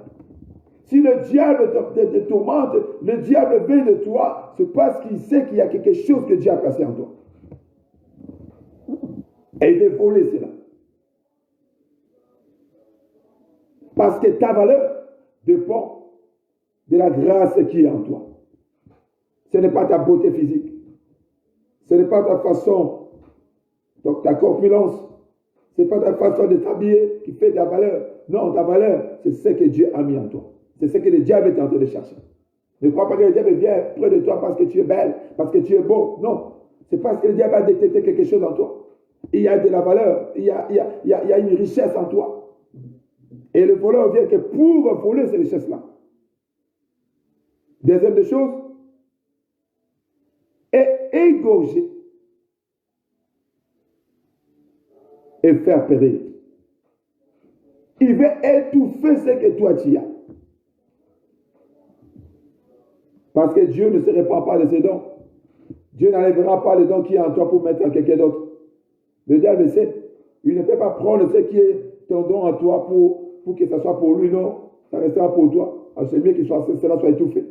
Si le diable te tourmente, le diable vient de toi, c'est parce qu'il sait qu'il y a quelque chose que Dieu a placé en toi. Et il veut voler cela. Parce que ta valeur dépend de la grâce qui est en toi. Ce n'est pas ta beauté physique. Ce n'est pas ta façon, donc ta corpulence. Ce n'est pas ta façon de t'habiller qui fait ta valeur. Non, ta valeur, c'est ce que Dieu a mis en toi. C'est ce que le diable est en train de chercher. Ne crois pas que le diable vient près de toi parce que tu es belle, parce que tu es beau. Non. C'est parce que le diable a détecté quelque chose en toi. Il y a de la valeur. Il y a une richesse en toi. Et le voleur vient que pour voler ces richesses-là. Deuxième des choses, est égorger et faire périr. Il veut étouffer ce que toi tu as. Parce que Dieu ne se répand pas de ses dons. Dieu n'enlèvera pas les dons qui est en toi pour mettre en quelqu'un d'autre. Le diable sait. Il ne peut pas prendre ce qui est ton don en toi pour que ça soit pour lui. Non, ça restera pour toi. Alors c'est mieux que cela soit étouffé.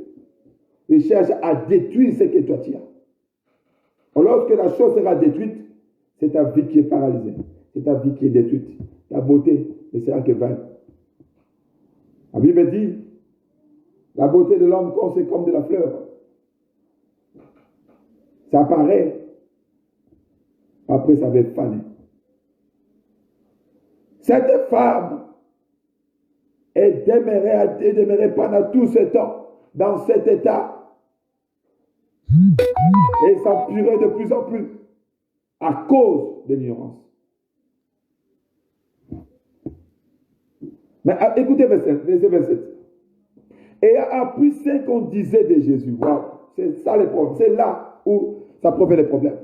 Il cherche à détruire ce que toi tu as. Alors, lorsque la chose sera détruite, c'est ta vie qui est paralysée. C'est ta vie qui est détruite. Ta beauté ne sera que vaine. La Bible dit, la beauté de l'homme, c'est comme de la fleur. Ça apparaît. Après, ça va faner. Cette femme est demeurée pendant tout ce temps dans cet état. Et s'empirait de plus en plus à cause de l'ignorance. Mais écoutez verset 27. Et a appris ce qu'on disait de Jésus. Wow. C'est ça le problème. C'est là où ça provient les problèmes.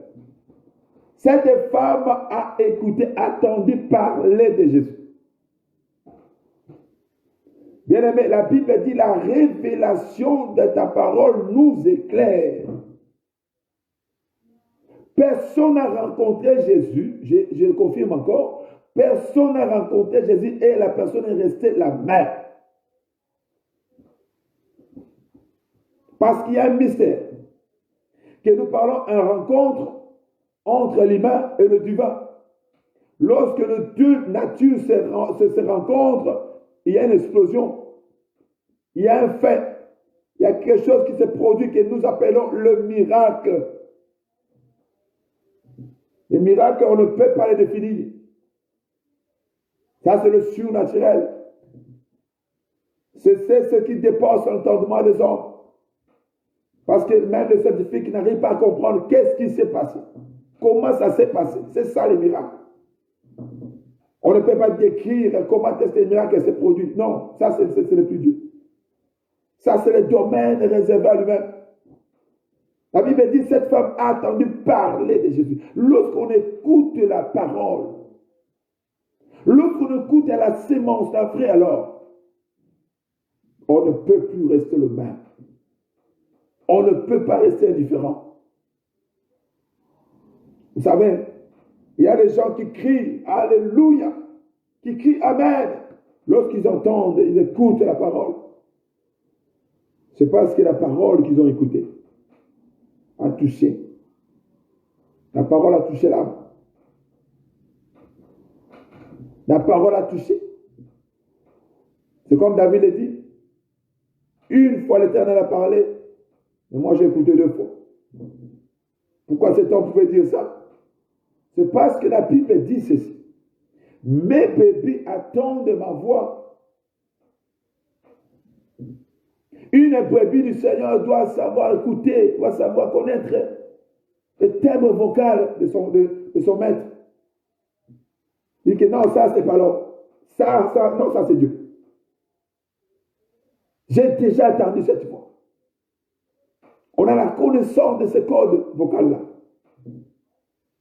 Cette femme a écouté, attendu parler de Jésus. Bien aimé, la Bible dit la révélation de ta parole nous éclaire. Personne n'a rencontré Jésus, je le confirme encore, personne n'a rencontré Jésus et la personne est restée la même. Parce qu'il y a un mystère. Que nous parlons d'une rencontre entre l'humain et le divin. Lorsque les deux natures se rencontrent, il y a une explosion. Il y a un fait. Il y a quelque chose qui se produit que nous appelons le miracle. Les miracles, on ne peut pas les définir. Ça, c'est le surnaturel. C'est ce qui dépasse l'entendement des hommes. Parce que même les scientifiques n'arrivent pas à comprendre qu'est-ce qui s'est passé. Comment ça s'est passé. C'est ça les miracles. On ne peut pas décrire comment est-ce que les miracles s'est produit. Non, ça c'est le plus dur. Ça c'est le domaine réservé à lui-même. La Bible dit cette femme a entendu parler de Jésus. Lorsqu'on écoute la parole, lorsqu'on écoute la sémence d'un vrai, alors, on ne peut plus rester le même. On ne peut pas rester indifférent. Vous savez, il y a des gens qui crient Alléluia, qui crient Amen. Lorsqu'ils entendent, ils écoutent la parole. C'est parce que la parole qu'ils ont écoutée a touché. La parole a touché l'âme. La parole a touché. C'est comme David l'a dit. Une fois l'Éternel a parlé, mais moi j'ai écouté 2 fois. Pourquoi cet homme pouvait dire ça? C'est parce que la Bible dit ceci. Mes bébés attendent ma voix. Une brebis du Seigneur doit savoir écouter, doit savoir connaître le thème vocal de son maître. Il dit que non, ça c'est pas l'homme. Non, ça c'est Dieu. J'ai déjà attendu cette fois. On a la connaissance de ce code vocal-là.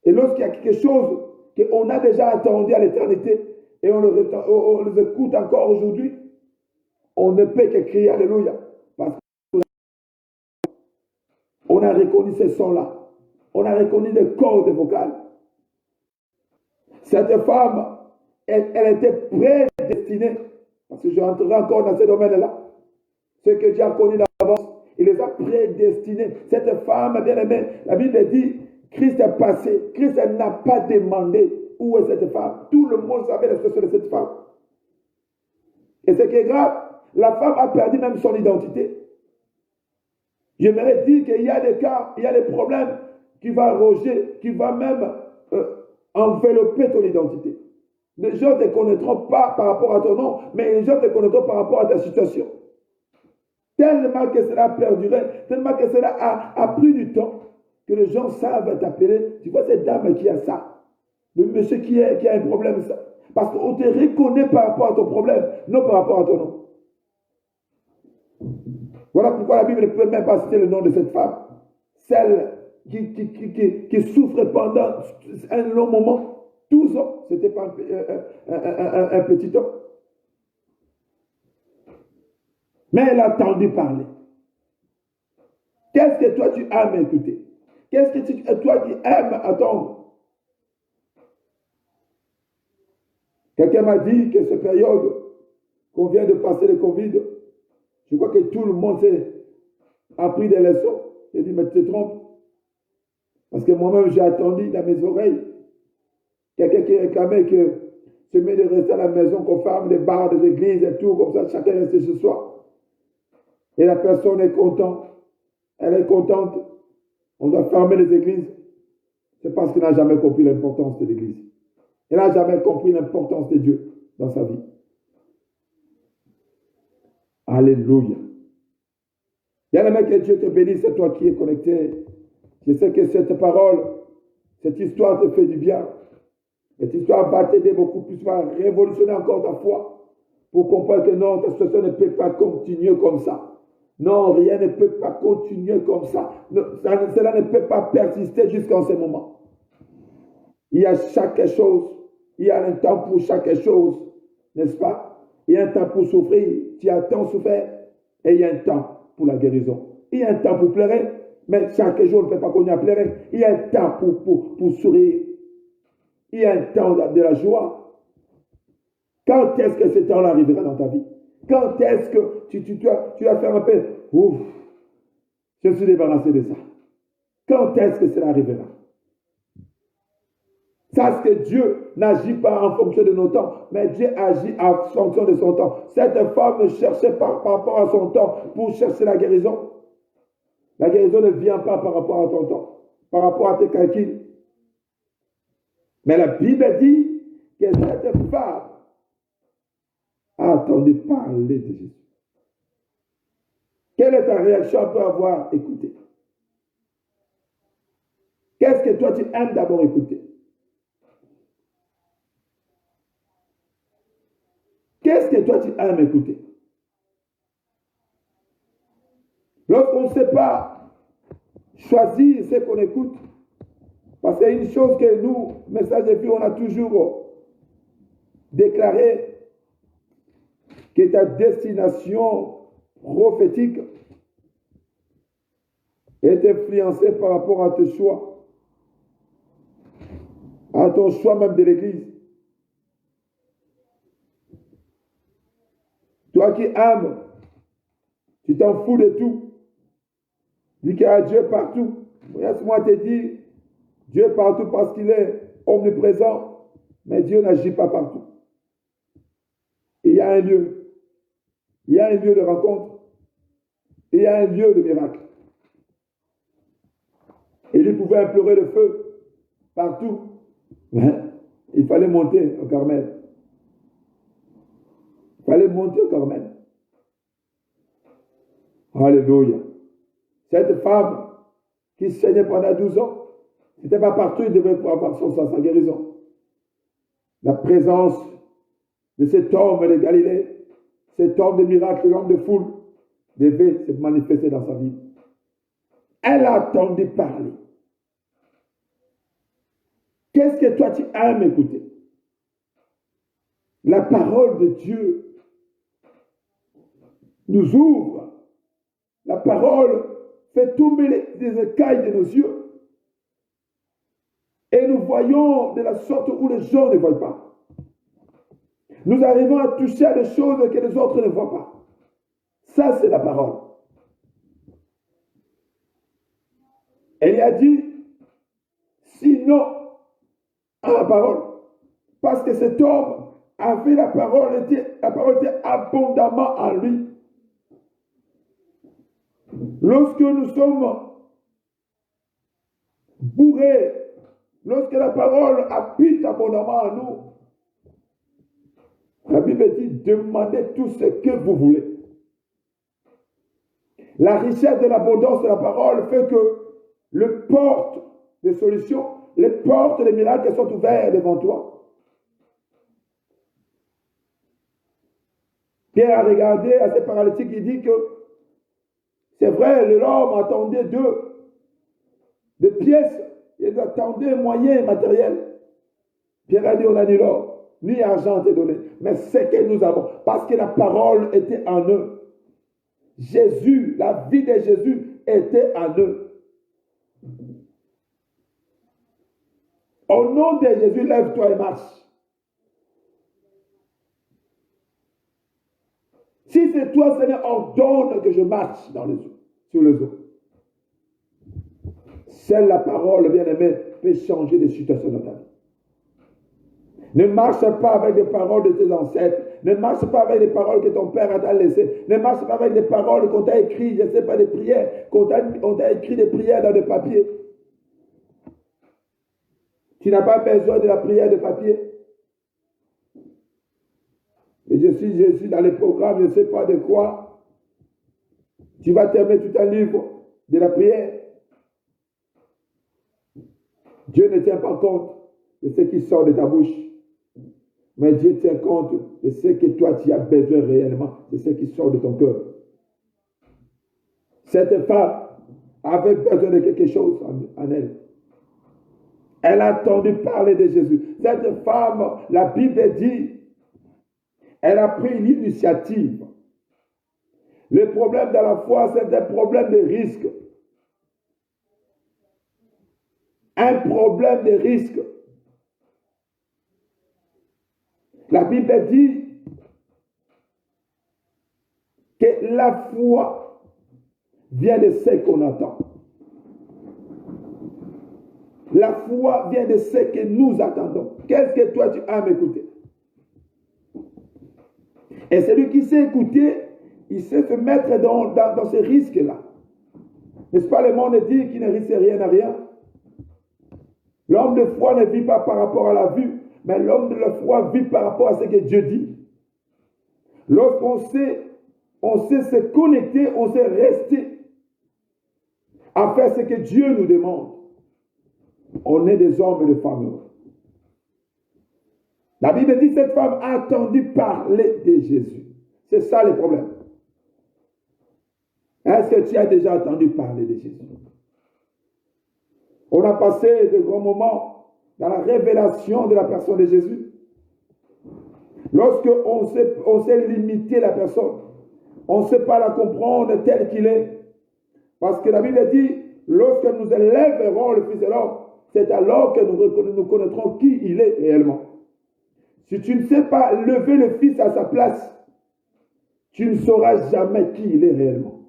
Et lorsqu'il y a quelque chose qu'on a déjà attendu à l'éternité et on le écoute encore aujourd'hui, on ne peut que crier Alléluia. Parce qu'on a reconnu ces sons-là. On a reconnu les cordes vocales. Cette femme, elle était prédestinée. Parce que je rentrerai encore dans ce domaine-là. Ce que Dieu a connu d'avance, il les a prédestinés. Cette femme, bien aimée, la Bible dit, Christ est passé. Christ n'a pas demandé où est cette femme. Tout le monde savait la situation de cette femme. Et ce qui est grave, la femme a perdu même son identité. J'aimerais dire qu'il y a des cas, il y a des problèmes qui vont roger, qui vont même envelopper ton identité. Les gens ne te connaîtront pas par rapport à ton nom, mais les gens te connaîtront par rapport à ta situation. Tellement que cela a perduré, tellement que cela a pris du temps, que les gens savent t'appeler. Tu vois cette dame qui a ça, le monsieur qui a un problème, ça. Parce qu'on te reconnaît par rapport à ton problème, non par rapport à ton nom. Voilà pourquoi la Bible ne peut même pas citer le nom de cette femme. Celle qui souffre pendant un long moment. 12 ans, ce n'était pas un petit homme. Mais elle a entendu parler. Qu'est-ce que toi tu aimes écouter? Qu'est-ce que toi tu aimes attendre? Quelqu'un m'a dit que cette période qu'on vient de passer le Covid, je crois que tout le monde s'est appris des leçons. J'ai dit, mais tu te trompes. Parce que moi-même, j'ai attendu dans mes oreilles quelqu'un qui réclamait que c'est mieux de rester à la maison, qu'on ferme les bars des églises et tout, comme ça, chacun reste chez soi. Et la personne est contente. Elle est contente. On doit fermer les églises. C'est parce qu'il n'a jamais compris l'importance de l'église. Il n'a jamais compris l'importance de Dieu dans sa vie. Alléluia. Bien aimé, que Dieu te bénisse, c'est toi qui es connecté. Je sais que cette parole, cette histoire te fait du bien. Cette histoire va t'aider beaucoup plus, va révolutionner encore ta foi pour comprendre que non, ta situation ne peut pas continuer comme ça. Non, rien ne peut pas continuer comme ça. Cela ne peut pas persister jusqu'en ce moment. Il y a chaque chose, il y a un temps pour chaque chose, n'est-ce pas? Il y a un temps pour souffrir, tu as tant souffert, et il y a un temps pour la guérison. Il y a un temps pour pleurer, mais chaque jour ne peut pas continuer à pleurer. Il y a un temps pour sourire. Il y a un temps de la joie. Quand est-ce que ce temps arrivera dans ta vie? Quand est-ce que tu vas faire un peu, ouf, je suis débarrassé de ça. Quand est-ce que cela arrivera? Sache que Dieu n'agit pas en fonction de nos temps, mais Dieu agit en fonction de son temps. Cette femme ne cherchait pas par rapport à son temps pour chercher la guérison. La guérison ne vient pas par rapport à ton temps, par rapport à tes calculs. Mais la Bible dit que cette femme a entendu parler de Jésus. Quelle est ta réaction après avoir écouté? Qu'est-ce que toi tu aimes d'abord écouter? Qu'est-ce que toi tu aimes écouter? Lorsqu'on ne sait pas choisir ce qu'on écoute, parce qu'il y a une chose que nous, Message de vie, on a toujours déclaré, que ta destination prophétique est influencée par rapport à tes choix, à ton choix même de l'Église. Toi qui aimes, tu t'en fous de tout. Dis qu'il y a Dieu partout. Laisse-moi te dire, Dieu est partout parce qu'il est omniprésent, mais Dieu n'agit pas partout. Il y a un lieu. Il y a un lieu de rencontre. Il y a un lieu de miracle. Et il pouvait implorer le feu partout. Il fallait monter au Carmel. Il fallait monter au Carmel. Alléluia. Cette femme qui saignait pendant 12 ans, c'était pas partout, il devait avoir sa guérison. La présence de cet homme de Galilée, cet homme de miracle, l'homme de foule, devait se manifester dans sa vie. Elle a entendu parler. Qu'est-ce que toi tu aimes écouter? La parole de Dieu nous ouvre. La parole fait tomber les écailles de nos yeux. Et nous voyons de la sorte où les gens ne voient pas. Nous arrivons à toucher à des choses que les autres ne voient pas. Ça, c'est la parole. Elle a dit, sinon, à la parole. Parce que cet homme avait la parole était abondamment en lui. Lorsque nous sommes bourrés, lorsque la parole habite abondamment en nous, la Bible dit, demandez tout ce que vous voulez. La richesse de l'abondance de la parole fait que les portes de solutions, les portes des miracles sont ouvertes devant toi. Pierre a regardé à ces paralytiques, il dit que c'est vrai, l'homme attendait des pièces, il attendait un moyen matériel. Pierre a dit, on a ni l'or, ni argent t'est donné, mais c'est que nous avons, parce que la parole était en eux. Jésus, la vie de Jésus était en eux. Au nom de Jésus, lève-toi et marche. Si c'est toi, Seigneur, ordonne que je marche dans les eaux, sur les eaux. Seule la parole, bien-aimé, peut changer des situations dans ta vie. Ne marche pas avec des paroles de tes ancêtres. Ne marche pas avec des paroles que ton père t'a laissées. Ne marche pas avec des paroles qu'on t'a écrites, je ne sais pas, des prières, qu'on t'a écrit des prières dans des papiers. Tu n'as pas besoin de la prière de papier. Et je suis dans les programmes, je ne sais pas de quoi. Tu vas terminer tout un livre de la prière. Dieu ne tient pas compte de ce qui sort de ta bouche. Mais Dieu tient compte de ce que toi tu as besoin réellement, de ce qui sort de ton cœur. Cette femme avait besoin de quelque chose en elle. Elle a entendu parler de Jésus. Cette femme, la Bible dit, elle a pris l'initiative. Le problème de la foi, c'est un problème de risque. Un problème de risque. La Bible dit que la foi vient de ce qu'on attend. La foi vient de ce que nous attendons. Qu'est-ce que toi tu aimes écouter? Et celui qui sait écouter, il sait se mettre dans ces risques-là. N'est-ce pas, le monde dit qu'il ne risque rien à rien? L'homme de foi ne vit pas par rapport à la vue, mais l'homme de la foi vit par rapport à ce que Dieu dit. Lorsqu'on sait se connecter, on sait rester à faire ce que Dieu nous demande. On est des hommes et des femmes heureux. La Bible dit que cette femme a entendu parler de Jésus. C'est ça le problème. Est-ce que tu as déjà entendu parler de Jésus? On a passé de grands moments dans la révélation de la personne de Jésus. Lorsqu'on sait limiter la personne, on ne sait pas la comprendre tel qu'il est. Parce que la Bible dit, lorsque nous élèverons le Fils de l'homme, c'est alors que nous connaîtrons qui il est réellement. Si tu ne sais pas lever le Fils à sa place, tu ne sauras jamais qui il est réellement.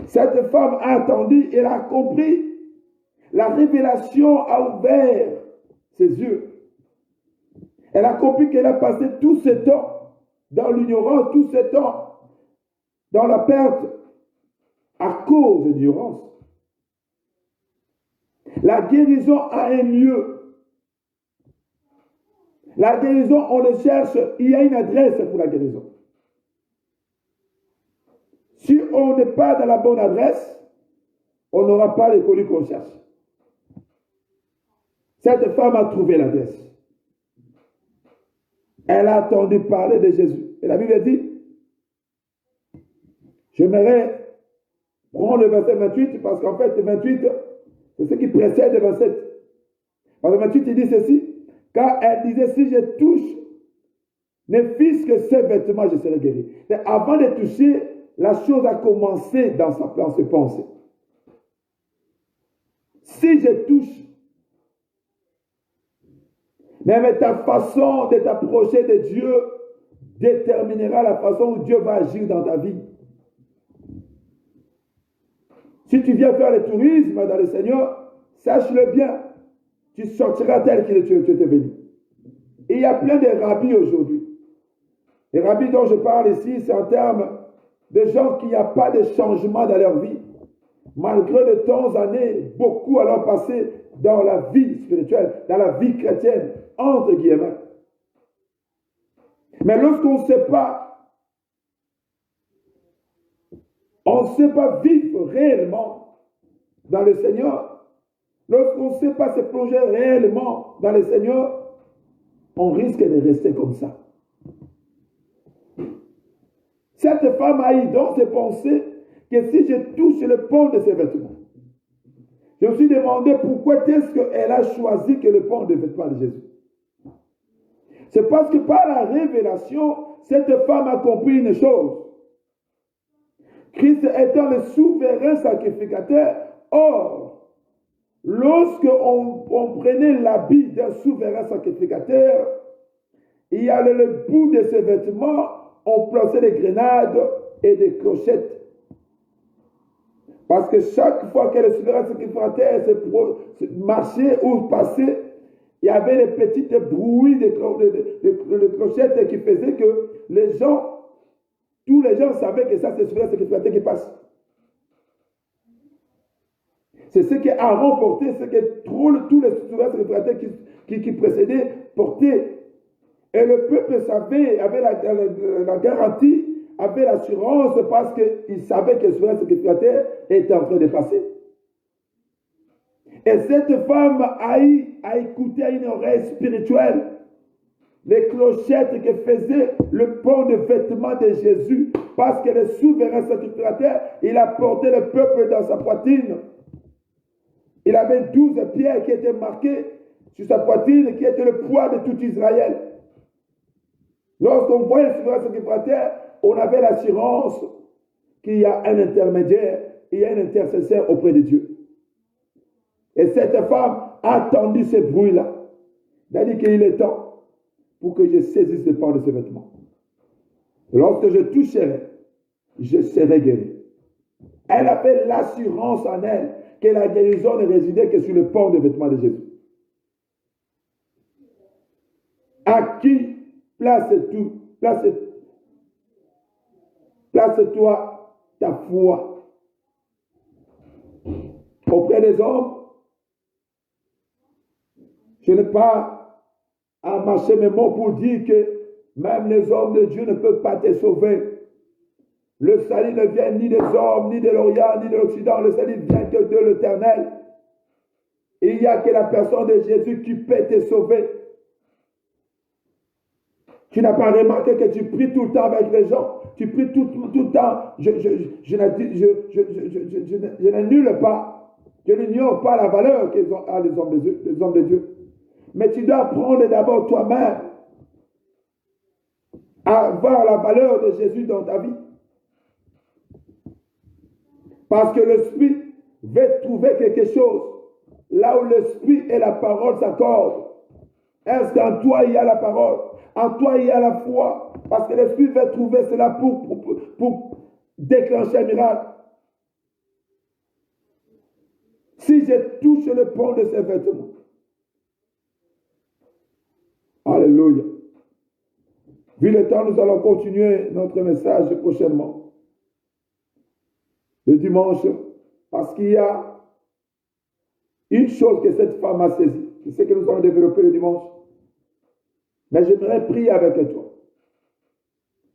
Cette femme a entendu, elle a compris. La révélation a ouvert ses yeux. Elle a compris qu'elle a passé tout ce temps dans l'ignorance, tout ce temps dans la perte à cause de l'ignorance. La guérison a un lieu. La guérison, on le cherche, il y a une adresse pour la guérison. Si on n'est pas dans la bonne adresse, on n'aura pas les colis qu'on cherche. Cette femme a trouvé l'adresse. Elle a entendu parler de Jésus. Et la Bible dit, j'aimerais prendre le verset 28 parce qu'en fait, le 28, C'est ce qui précède le 27. Parce que Matthieu te dit ceci, car elle disait, si je touche, ne fût-ce que ses vêtements, je serai guéri. Mais avant de toucher, la chose a commencé dans ses pensées. Si je touche, même ta façon de t'approcher de Dieu déterminera la façon où Dieu va agir dans ta vie. Si tu viens faire le tourisme dans le Seigneur, sache-le bien, tu sortiras tel que tu étais venu. Et il y a plein de rabbis aujourd'hui. Les rabbis dont je parle ici, c'est en termes de gens qui n'ont pas de changement dans leur vie. Malgré de temps années, beaucoup alors passé dans la vie spirituelle, dans la vie chrétienne, entre guillemets. Mais lorsqu'on ne sait pas, on ne sait pas vivre réellement dans le Seigneur, lorsqu'on ne sait pas se plonger réellement dans le Seigneur, on risque de rester comme ça. Cette femme a eu dans ses pensées que si je touche le pont de ses vêtements, je me suis demandé pourquoi est-ce qu'elle a choisi que le pont de vêtements de Jésus. C'est parce que par la révélation, cette femme a compris une chose. Christ étant le souverain sacrificateur, or, lorsque on prenait l'habit d'un souverain sacrificateur, il y a le bout de ses vêtements, on plaçait des grenades et des clochettes. Parce que chaque fois que le souverain sacrificateur marchait ou passait, il y avait les petites bruits de clochettes qui faisaient que tous les gens savaient que ça c'est le souverain sacrificateur qui passe. C'est ce qu'Aaron portait, ce que tous les souverains sacrificateurs qui précédaient portaient. Et le peuple savait, avait la garantie, avait l'assurance parce qu'il savait que le souverain sacrificateur était en train de passer. Et cette femme a écouté à une oreille spirituelle les clochettes que faisait le pont de vêtements de Jésus, parce que le souverain sacrificateur, il a porté le peuple dans sa poitrine. Il avait 12 pierres qui étaient marquées sur sa poitrine, qui étaient le poids de tout Israël. Lorsqu'on voyait le souverain sacrificateur, on avait l'assurance qu'il y a un intermédiaire, il y a un intercesseur auprès de Dieu. Et cette femme a entendu ce bruit-là. Elle a dit qu'il est temps pour que je saisisse le port de ses vêtements. Lorsque je toucherai, je serai guéri. Elle avait l'assurance en elle que la guérison ne résidait que sur le port de vêtements de Jésus. À qui place-toi ta foi? Auprès des hommes, je n'ai pas à marcher mes mots pour dire que même les hommes de Dieu ne peuvent pas te sauver. Le salut ne vient ni des hommes, ni de l'Orient, ni de l'Occident. Le salut vient que de l'Éternel. Il n'y a que la personne de Jésus qui peut te sauver. Tu n'as pas remarqué que tu pries tout le temps avec les gens. Tu pries tout le temps. Je n'annule pas. Je n'ignore pas la valeur qu'ils ont les hommes de Dieu. Mais tu dois apprendre d'abord toi-même à voir la valeur de Jésus dans ta vie. Parce que l'Esprit veut trouver quelque chose. Là où l'Esprit et la parole s'accordent. Est-ce qu'en toi il y a la parole? En toi il y a la foi? Parce que l'Esprit veut trouver cela pour déclencher un miracle. Si je touche le pont de ses vêtements. Alléluia. Vu le temps, nous allons continuer notre message prochainement. Le dimanche, parce qu'il y a une chose que cette femme a saisie. C'est ce que nous allons développer le dimanche. Mais j'aimerais prier avec toi.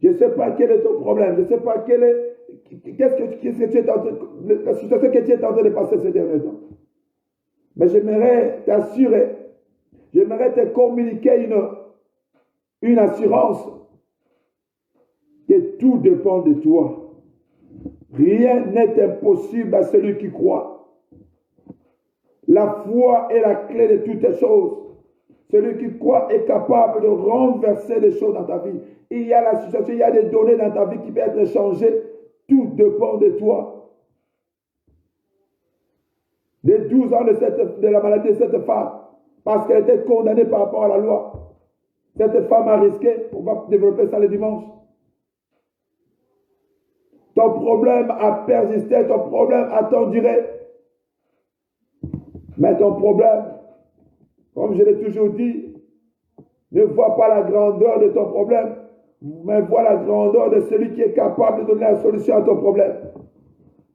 Je ne sais pas quel est ton problème. Je ne sais pas qu'est-ce que tu es en train, la situation que tu es en train de passer ces derniers temps. Mais j'aimerais t'assurer, j'aimerais te communiquer une assurance que tout dépend de toi. Rien n'est impossible à celui qui croit. La foi est la clé de toutes les choses. Celui qui croit est capable de renverser les choses dans ta vie. Il y a la situation, il y a des données dans ta vie qui peuvent être changées. Tout dépend de toi. Les 12 ans de la maladie de cette femme, parce qu'elle était condamnée par rapport à la loi. Cette femme a risqué, on va développer ça le dimanche. Ton problème a persisté, ton problème a tant duré. Mais ton problème, comme je l'ai toujours dit, ne vois pas la grandeur de ton problème, mais vois la grandeur de celui qui est capable de donner la solution à ton problème.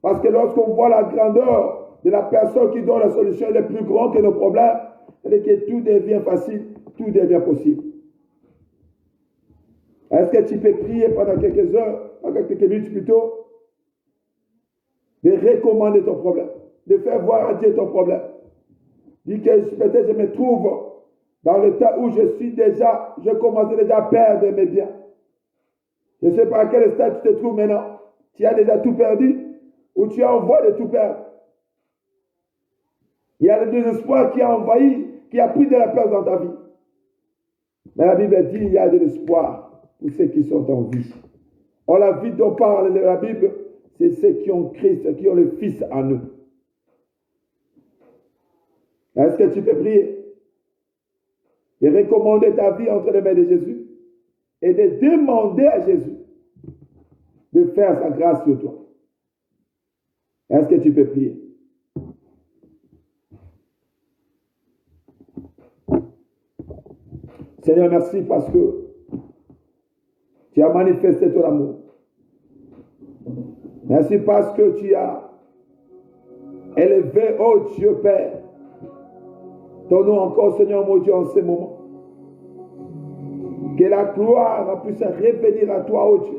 Parce que lorsqu'on voit la grandeur de la personne qui donne la solution, elle est plus grande que nos problèmes, c'est-à-dire que tout devient facile, tout devient possible. Est-ce que tu peux prier pendant quelques heures, pendant quelques minutes plutôt, de recommander ton problème, de faire voir à Dieu ton problème. Dis que peut-être je me trouve dans le temps où je commence déjà à perdre mes biens. Je ne sais pas à quel stade tu te trouves maintenant. Tu as déjà tout perdu ou tu as en voie de tout perdre. Il y a le désespoir qui a envahi, qui a pris de la place dans ta vie. Mais la Bible dit qu'il y a de l'espoir pour ceux qui sont en vie. Or, la vie dont parle la Bible, c'est ceux qui ont Christ, qui ont le Fils en eux. Est-ce que tu peux prier et recommander ta vie entre les mains de Jésus et de demander à Jésus de faire sa grâce sur toi? Est-ce que tu peux prier? Seigneur, merci parce que tu as manifesté ton amour. Merci parce que tu as élevé, oh Dieu Père, ton nom encore, Seigneur mon Dieu, en ce moment. Que la gloire puisse revenir à toi, oh Dieu.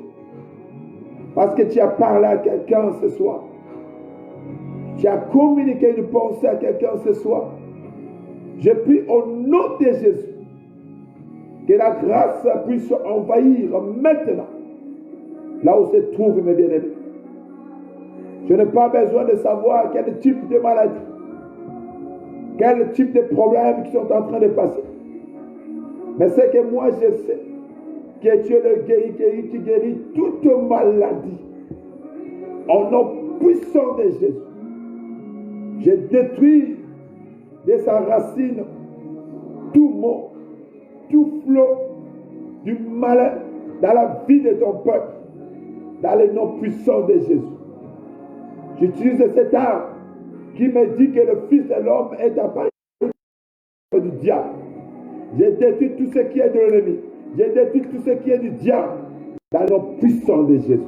Parce que tu as parlé à quelqu'un ce soir. Tu as communiqué une pensée à quelqu'un ce soir. Je prie au nom de Jésus que la grâce puisse envahir maintenant là où se trouvent mes bien-aimés. Je n'ai pas besoin de savoir quel type de maladie, quel type de problèmes qui sont en train de passer. Mais c'est que moi je sais que Dieu le guérit, qui guérit toute maladie. Au nom puissant de Jésus, je détruis de sa racine tout mot, tout flot du malin dans la vie de ton peuple, dans le nom puissant de Jésus. J'utilise cette arme qui me dit que le Fils de l'homme est apparu du diable. J'ai détruit tout ce qui est de l'ennemi. J'ai détruit tout ce qui est du diable dans le nom puissant de Jésus.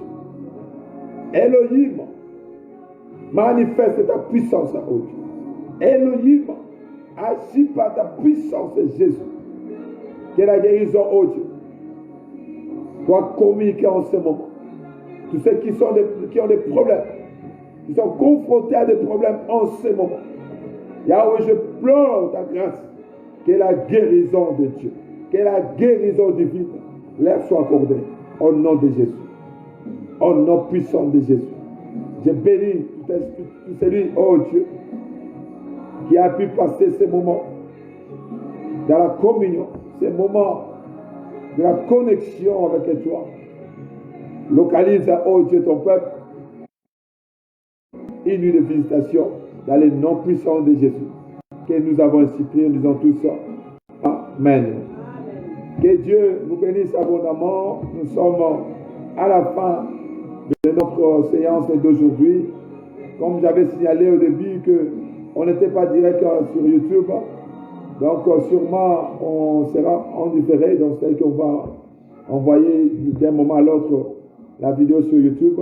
Elohim, manifeste ta puissance à eux. Elohim, agis par ta puissance, Jésus. Que la guérison, oh Dieu, doit communiquer en ce moment. Tous ceux qui ont des problèmes, qui sont confrontés à des problèmes en ce moment. Yahweh, je pleure ta grâce. Que la guérison de Dieu, que la guérison divine leur soit accordée au nom de Jésus. Au nom puissant de Jésus. Je bénis tout celui, oh Dieu, qui a pu passer ces moments dans la communion, ces moments de la connexion avec toi. Localise, oh Dieu, ton peuple, une nuit de visitation dans le nom puissant de Jésus. Que nous avons ainsi prié, nous disons tous Amen. Que Dieu vous bénisse abondamment. Nous sommes à la fin de notre séance d'aujourd'hui. Comme j'avais signalé au début qu'on n'était pas direct sur YouTube, donc sûrement on sera en différé, donc c'est qu'on va envoyer d'un moment à l'autre la vidéo sur YouTube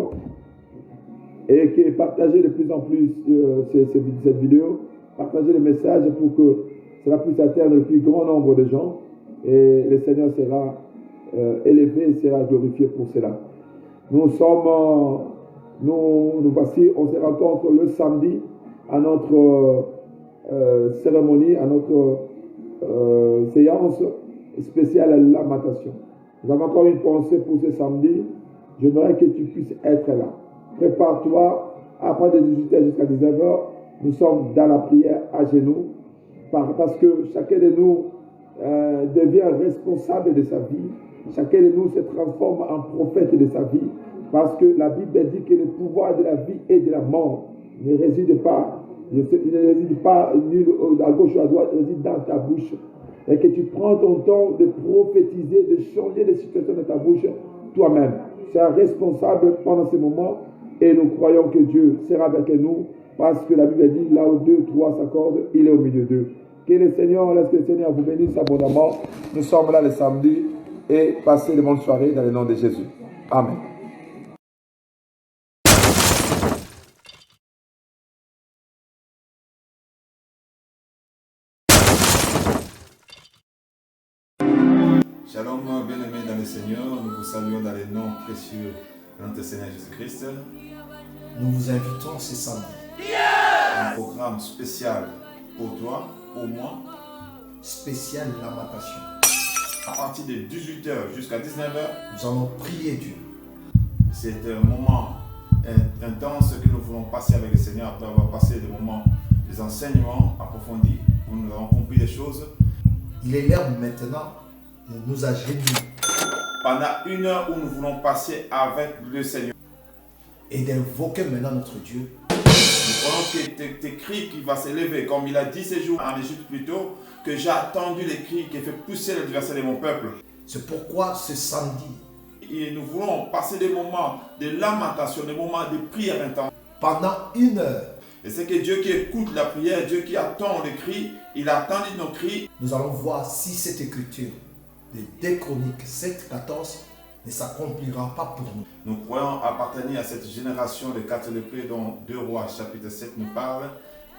et qui est partagée de plus en plus cette vidéo. Partagez le message pour que cela puisse atteindre le plus grand nombre de gens et le Seigneur sera élevé et sera glorifié pour cela. Nous voici, on se rencontre le samedi à notre cérémonie, à notre séance spéciale à la lamentation. Nous avons encore une pensée pour ce samedi. J'aimerais que tu puisses être là. Prépare-toi à partir de 18h jusqu'à 19h. nous sommes dans la prière à genoux parce que chacun de nous devient responsable de sa vie. Chacun de nous se transforme en prophète de sa vie parce que la Bible dit que le pouvoir de la vie et de la mort ne réside pas nul à gauche ou à droite, réside dans ta bouche. Et que tu prends ton temps de prophétiser, de changer les situations de ta bouche toi-même. Tu es responsable pendant ce moment et nous croyons que Dieu sera avec nous parce que la Bible dit là où 2, 3 s'accordent, il est au milieu d'eux. Que le Seigneur, laisse que le Seigneur vous bénisse abondamment. Nous sommes là le samedi et passez de bonnes soirées dans le nom de Jésus. Amen. Shalom, bien-aimés dans le Seigneur, nous vous saluons dans les noms précieux de notre Seigneur Jésus-Christ. Nous vous invitons ce samedi. Un programme spécial pour toi, pour moi. Spécial lamentation. À partir de 18h jusqu'à 19h, nous allons prier Dieu. C'est un moment intense que nous voulons passer avec le Seigneur après avoir passé des moments, des enseignements approfondis où nous avons compris des choses. Il est l'heure maintenant de nous agenouiller. Pendant 1 heure où nous voulons passer avec le Seigneur. Et d'invoquer maintenant notre Dieu. Nous croyons que tes cris qui vont s'élever, comme il a dit ces jours en Égypte plus tôt, que j'ai attendu les cris qui fait pousser l'adversaire de mon peuple. C'est pourquoi ce samedi, et nous voulons passer des moments de lamentation, des moments de prière intense. Pendant 1 heure. Et c'est que Dieu qui écoute la prière, Dieu qui attend les cris, il a attendu nos cris. Nous allons voir si cette écriture de 2 Chroniques 7, 14 ne s'accomplira pas pour nous. Nous croyons appartenir à cette génération de 4 lépreux dont 2 Rois chapitre 7 nous parle.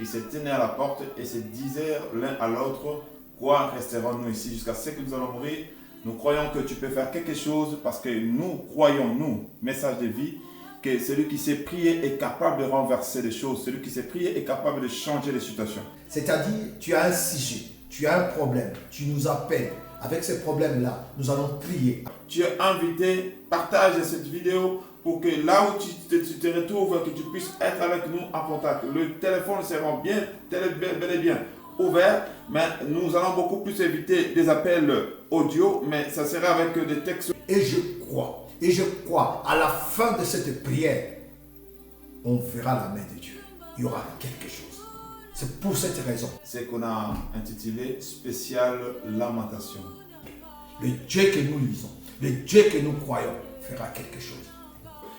Ils se tenaient à la porte et se disaient l'un à l'autre, quoi resterons-nous ici jusqu'à ce que nous allons mourir? Nous croyons que tu peux faire quelque chose parce que nous croyons, nous, message de vie, que celui qui sait prier est capable de renverser les choses. Celui qui sait prier est capable de changer les situations. C'est-à-dire, tu as un sujet, tu as un problème, tu nous appelles. Avec ce problème-là, nous allons prier. Tu es invité, partage cette vidéo pour que là où tu te retrouves, que tu puisses être avec nous en contact. Le téléphone sera bel et bien ouvert, mais nous allons beaucoup plus éviter des appels audio, mais ça sera avec des textes. Et je crois, à la fin de cette prière, on verra la main de Dieu. Il y aura quelque chose. C'est pour cette raison. C'est qu'on a intitulé spécial lamentation. Le Dieu que nous lisons, le Dieu que nous croyons, fera quelque chose.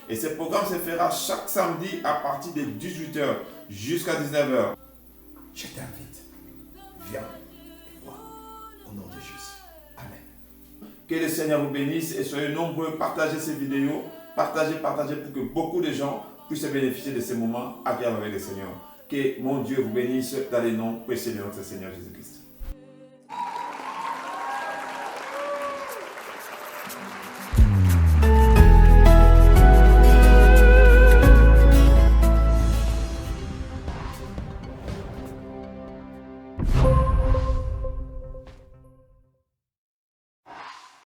Et ce programme se fera chaque samedi à partir de 18h jusqu'à 19h. Je t'invite. Viens et vois au nom de Jésus. Amen. Que le Seigneur vous bénisse et soyez nombreux, partagez ces vidéos, partagez pour que beaucoup de gens puissent bénéficier de ces moments agréables avec le Seigneur. Que mon Dieu vous bénisse dans les noms précieux de notre Seigneur Jésus-Christ.